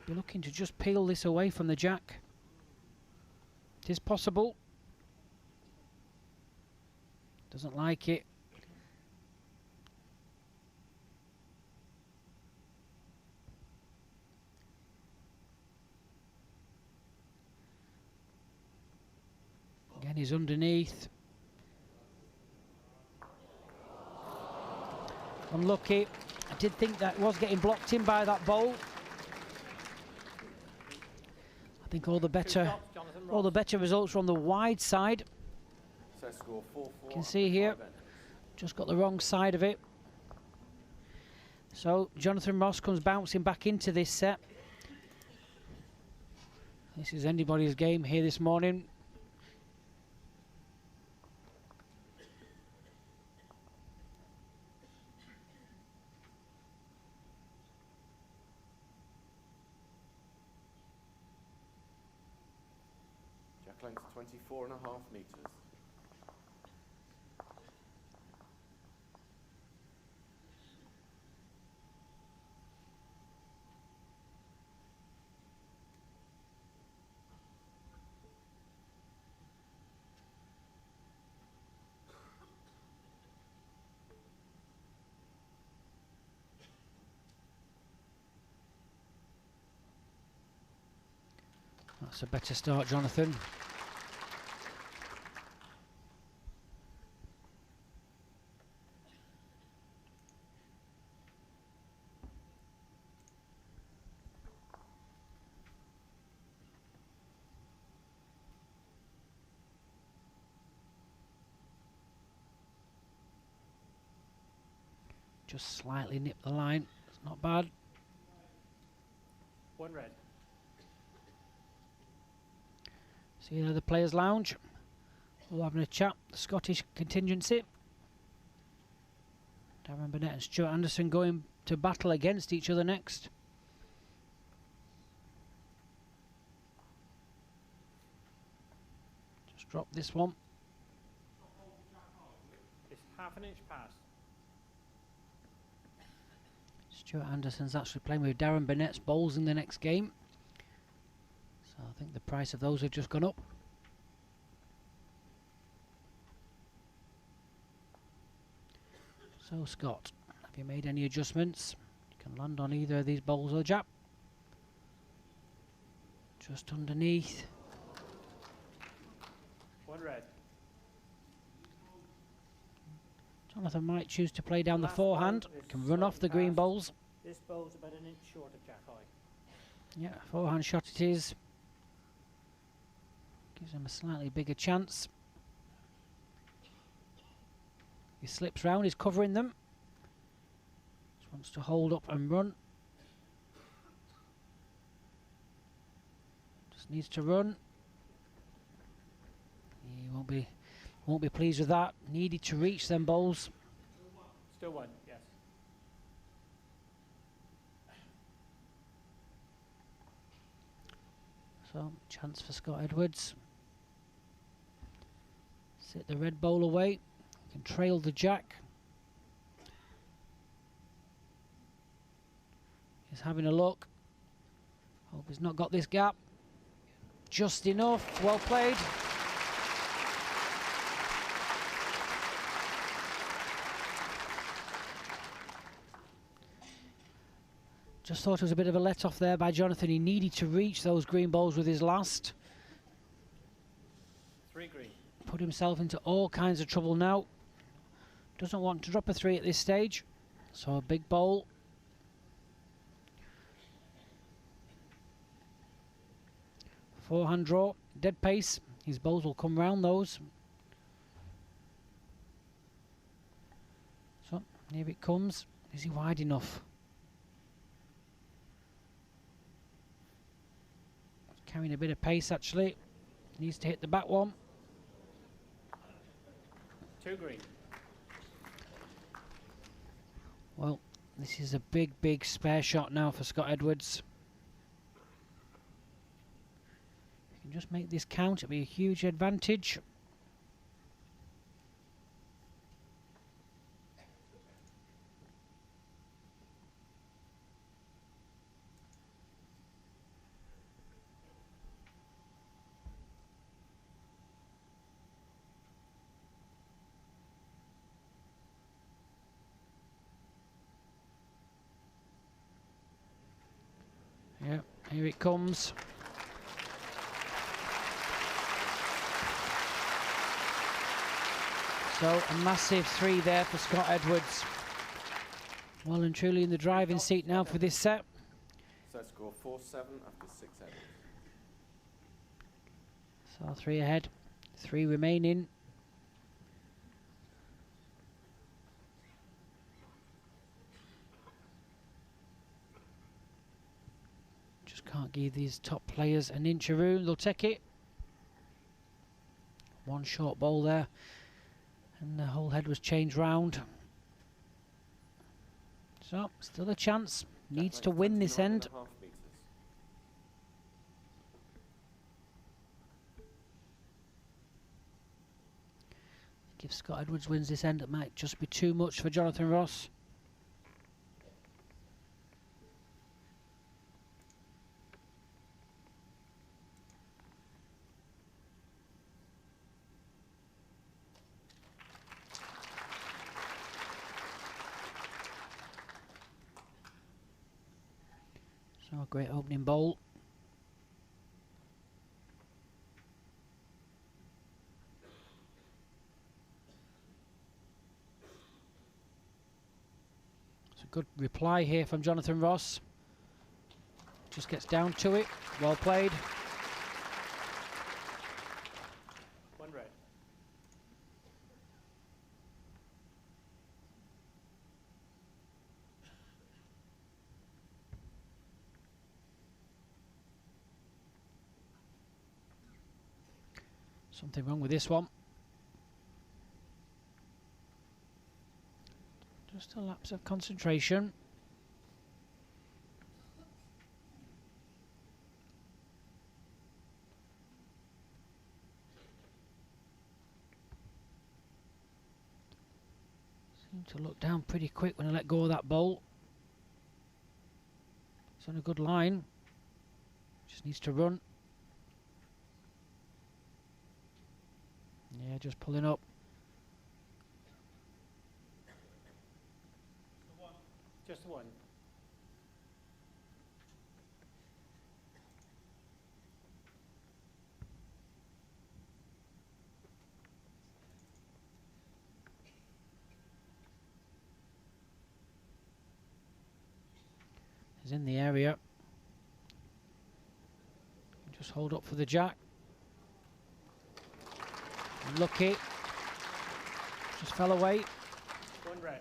Be looking to just peel this away from the jack. It is possible. Doesn't like it. Again, he's underneath. Unlucky. I did think that was getting blocked in by that bowl. I think all the better results are on the wide side. Set score 4-4. You can see here, just got the wrong side of it. So Jonathan Ross comes bouncing back into this set. This is anybody's game here this morning. Jack length 24.5 meters. That's a better start, Jonathan. Just slightly nip the line. It's not bad. One red. See there, the players' lounge. We're having a chat. The Scottish contingency. Darren Burnett and Stuart Anderson going to battle against each other next. Just drop this one. It's half an inch past. Stuart Anderson's actually playing with Darren Burnett's bowls in the next game. So I think the price of those have just gone up. So Scott, have you made any adjustments? You can land on either of these bowls or jab. Just underneath. One red. Jonathan might choose to play down the Last forehand. bowl is Can run off the green past. bowls. This bowl's about an inch short of jack high. Yeah, forehand shot it is. Gives him a slightly bigger chance. He slips round, he's covering them. Just wants to hold up and run. Just needs to run. He won't be pleased with that. Needed to reach them bowls. Still one, yes. So, chance for Scott Edwards. Sit the red bowl away. Can trail the jack. He's having a look. Hope he's not got this gap. Just enough. Well played. Just thought it was a bit of a let-off there by Jonathan. He needed to reach those green balls with his last. 3 green. Put himself into all kinds of trouble now. Doesn't want to drop a 3 at this stage. So a big bowl. Forehand draw, dead pace. His bowls will come round those. So here it comes. Is he wide enough? Carrying a bit of pace actually. Needs to hit the back one. 2 green. Well, this is a big, big spare shot now for Scott Edwards. If he can just make this count, it'll be a huge advantage. Yeah, here it comes. So a massive 3 there for Scott Edwards. Well and truly in the driving seat now for this set. Set score 4-7 after 6 ends. So 3 ahead, 3 remaining. Just can't give these top players an inch of room. They'll take it. One short ball there. And the whole head was changed round. So, still a chance. Needs to win this end. 29.5 meters. If Scott Edwards wins this end, it might just be too much for Jonathan Ross. So a great opening bowl. It's a good reply here from Jonathan Ross. Just gets down to it. Well played. 1 red. Something wrong with this one. Just a lapse of concentration. Seemed to look down pretty quick when I let go of that bowl. It's on a good line. Just needs to run. Yeah, just pulling up. Just 1. He's in the area. Just hold up for the jack. Lucky. Just fell away. 1 red.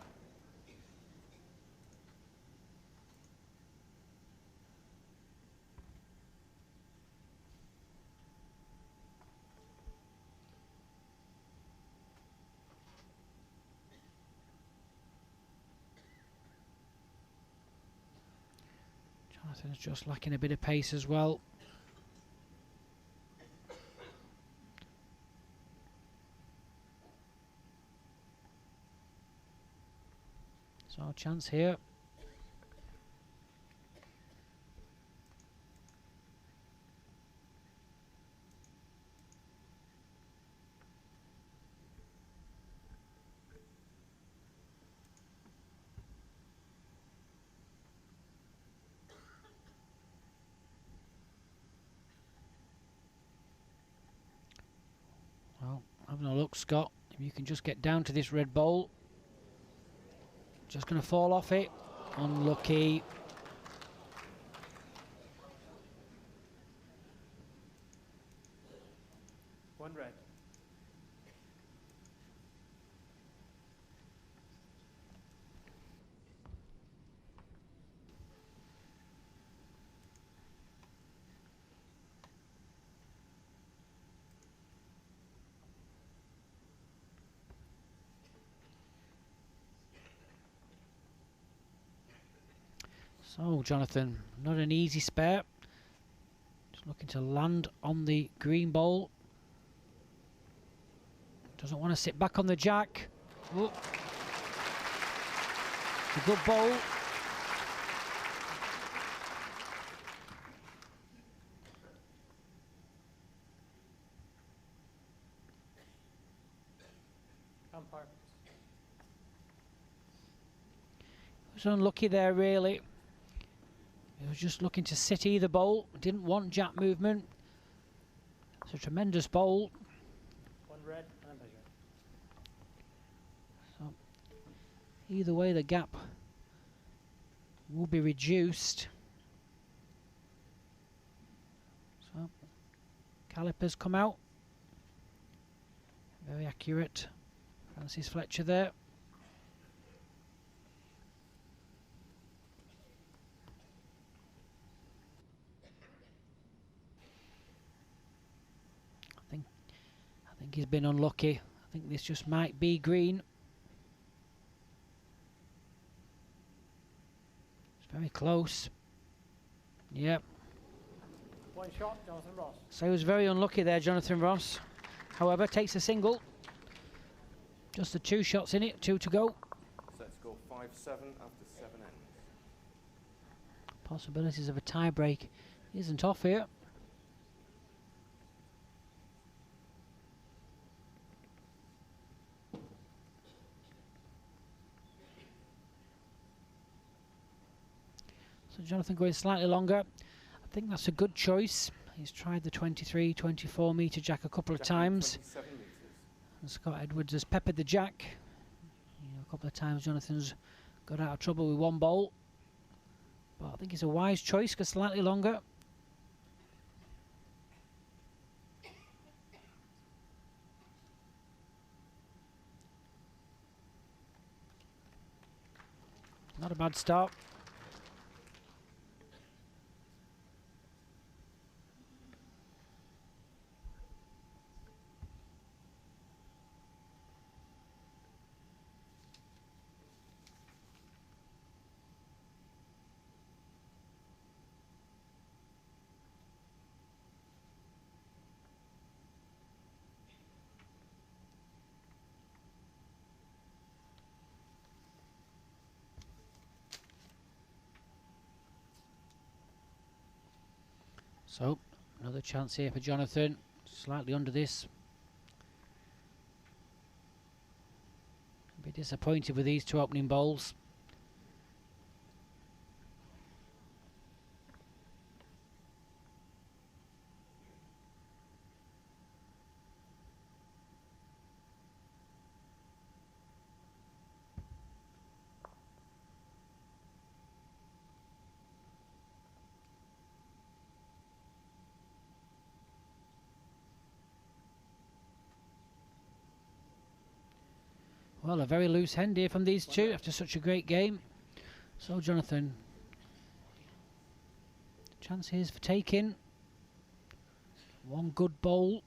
Jonathan's just lacking a bit of pace as well. So a chance here. luck, Scott. If you can just get down to this red bowl. Just going to fall off it. Unlucky. One red. So, Jonathan, not an easy spare. Just looking to land on the green bowl. Doesn't want to sit back on the jack. Oh. It's a good bowl. Umpire. He was unlucky there, really. He was just looking to sit either bowl. Didn't want jack movement. It's a tremendous bowl. One red and a measure. So, either way, the gap will be reduced. So, calipers come out. Very accurate. Francis Fletcher there. I think he's been unlucky. I think this just might be green. It's very close. Yep. One shot, Jonathan Ross. So he was very unlucky there, Jonathan Ross. However, takes a single. Just the 2 shots in it, 2 to go. Set score 5-7 after 7 ends. Possibilities of a tie break isn't off here. So Jonathan going slightly longer. I think that's a good choice. He's tried the 23, 24 metre jack a couple of times. 27 metres. And Scott Edwards has peppered the jack. You know, a couple of times Jonathan's got out of trouble with one bowl. But I think it's a wise choice, because slightly longer. Not a bad start. So, another chance here for Jonathan. Slightly under this. Be disappointed with these 2 opening bowls. Well, a very loose hand here from these 2 after such a great game. So, Jonathan, chance here's for taking. 1 good bowl.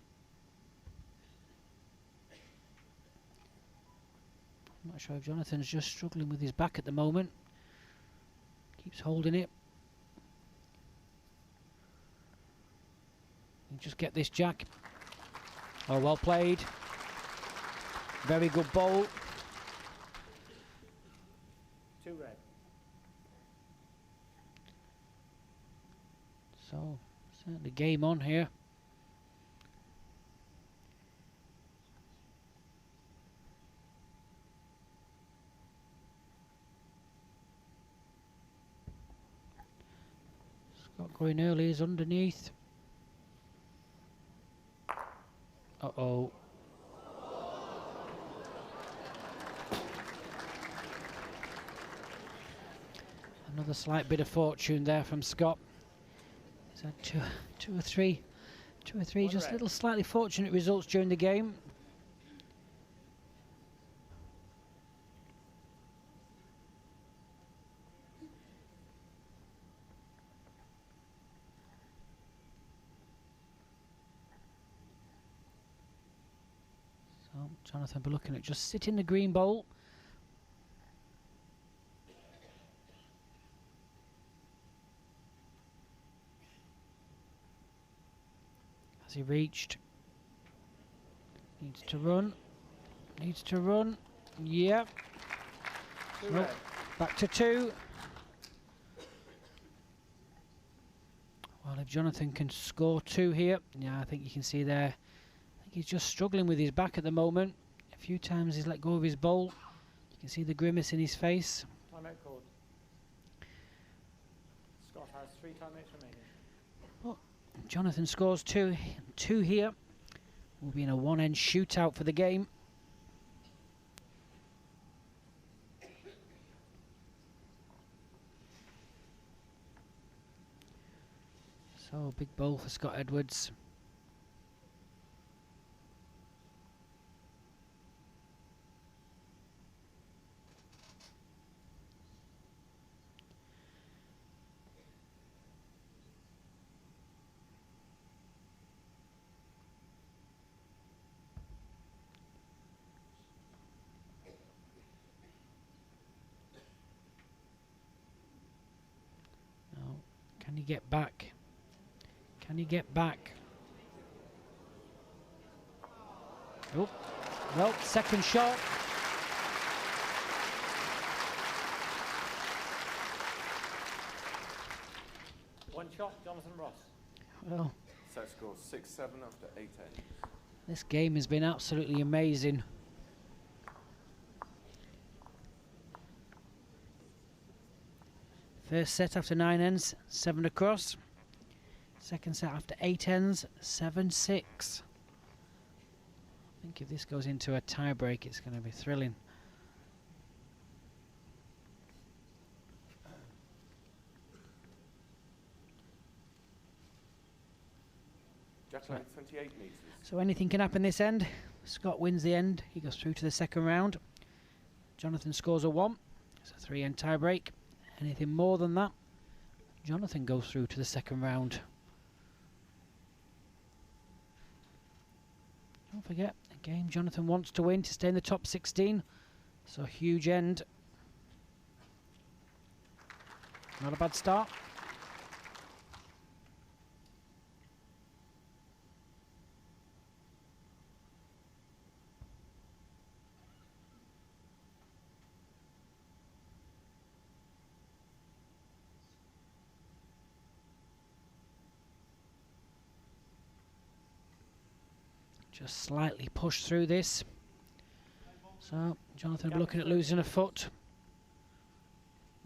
I'm not sure if Jonathan's just struggling with his back at the moment. Keeps holding it. And just get this jack. Oh, well played. Very good bowl. 2 red. So, certainly game on here. Scott going early is underneath. Uh-oh. Another slight bit of fortune there from Scott. He's had two or three just little slightly fortunate results during the game. So Jonathan will be looking at just sitting the green bowl. Has he reached? Needs to run. Needs to run. Yep. Nope. Back to 2. Well, if Jonathan can score 2 here, yeah, I think you can see there. I think he's just struggling with his back at the moment. A few times he's let go of his bowl. You can see the grimace in his face. Timeout called. Scott has 3 timeouts remaining. Jonathan scores 2 here. We'll be in a one-end shootout for the game. So big bowl for Scott Edwards. Can he get back? Can he get back? Oh, well, second shot. One shot, Jonathan Ross. Well, Set score 6-7 after 8 ends. this game has been absolutely amazing. First set after 9 ends, 7 across. Second set after 8 ends, 7-6. I think if this goes into a tie break, it's going to be thrilling. Jackline 28 metres. So anything can happen this end. Scott wins the end. He goes through to the second round. Jonathan scores a 1. It's a 3-end tie break. Anything more than that, Jonathan goes through to the second round. Don't forget, a game Jonathan wants to win to stay in the top 16. So huge end. Not a bad start. Just slightly push through this. So Jonathan will be looking at losing a foot.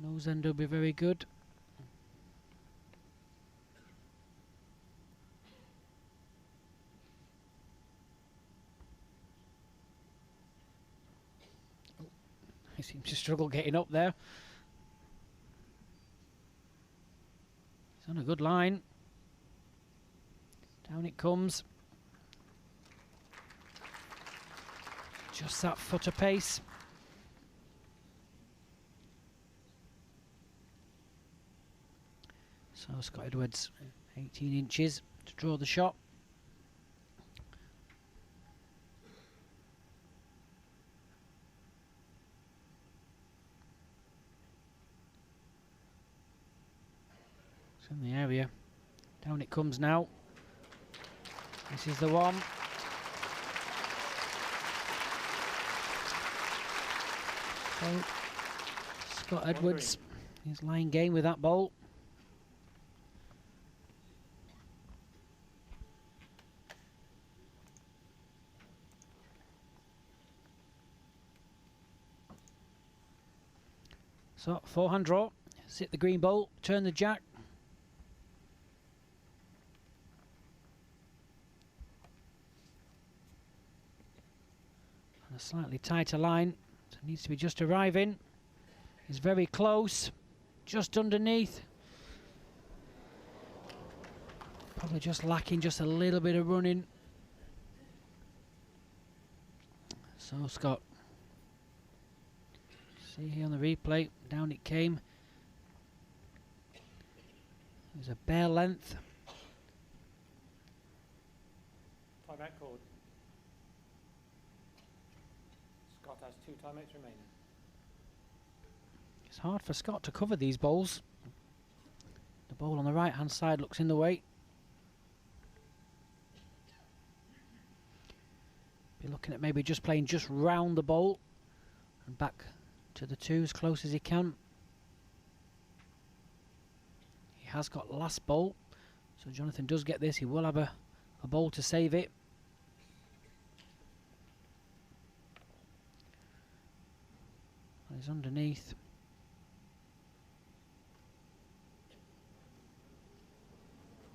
Nose end will be very good. Oh, he seems to struggle getting up there. He's on a good line. Down it comes. Just that foot of pace. So Scott Edwards, 18 inches to draw the shot. It's in the area. Down it comes now. This is the one. So Scott Edwards is lying game with that ball. So forehand draw, sit the green ball, turn the jack. And a slightly tighter line. So it needs to be just arriving. He's very close. just underneath. Probably just lacking just a little bit of running. So Scott, see here on the replay, down it came. It was a bare length. Timeout called. Scott has 2 timeouts remaining. It's hard for Scott to cover these bowls. The bowl on the right hand side looks in the way. Be looking at maybe just playing just round the bowl and back to the 2 as close as he can. He has got last bowl, so Jonathan does get this. He will have a bowl to save it. He's underneath.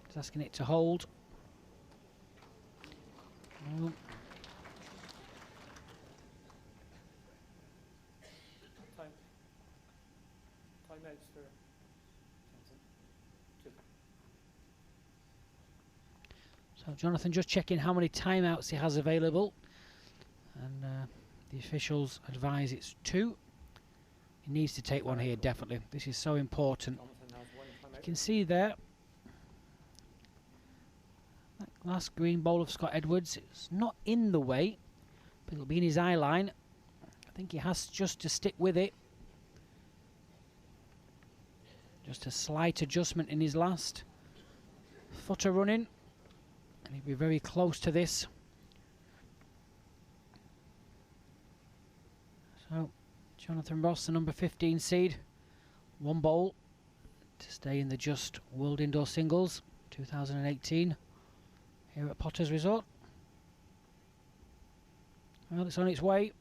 He's asking it to hold. No. Timeouts for Johnson. 2. So Jonathan just checking how many timeouts he has available, and the officials advise it's 2. He needs to take one here, definitely. This is so important. Jonathan has 1 timeout. You can see there that last green bowl of Scott Edwards. It's not in the way, but it'll be in his eye line. I think he has just to stick with it. Just a slight adjustment in his last. Footer running, and he'll be very close to this. So Jonathan Ross, the number 15 seed, 1 bowl to stay in the Just World Indoor Singles 2018 here at Potters Resort. Well, it's on its way.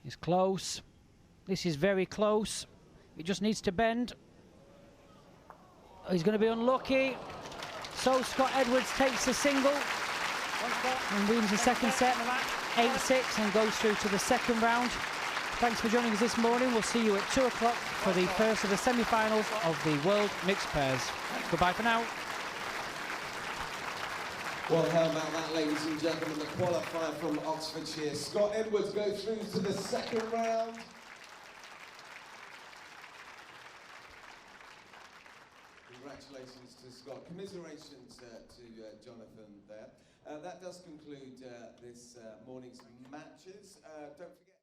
It's close. This is very close. It just needs to bend. Oh, he's going to be unlucky. So Scott Edwards takes the single and wins the second set, 8-6, and goes through to the second round. Thanks for joining us this morning. We'll see you at 2 o'clock for the first of the semi-finals of the World Mixed Pairs. Goodbye for now. Well, how about that, ladies and gentlemen? The qualifier from Oxfordshire, Scott Edwards, goes through to the second round. Congratulations to Scott. Commiserations to Jonathan there. That does conclude this morning's matches. Don't forget.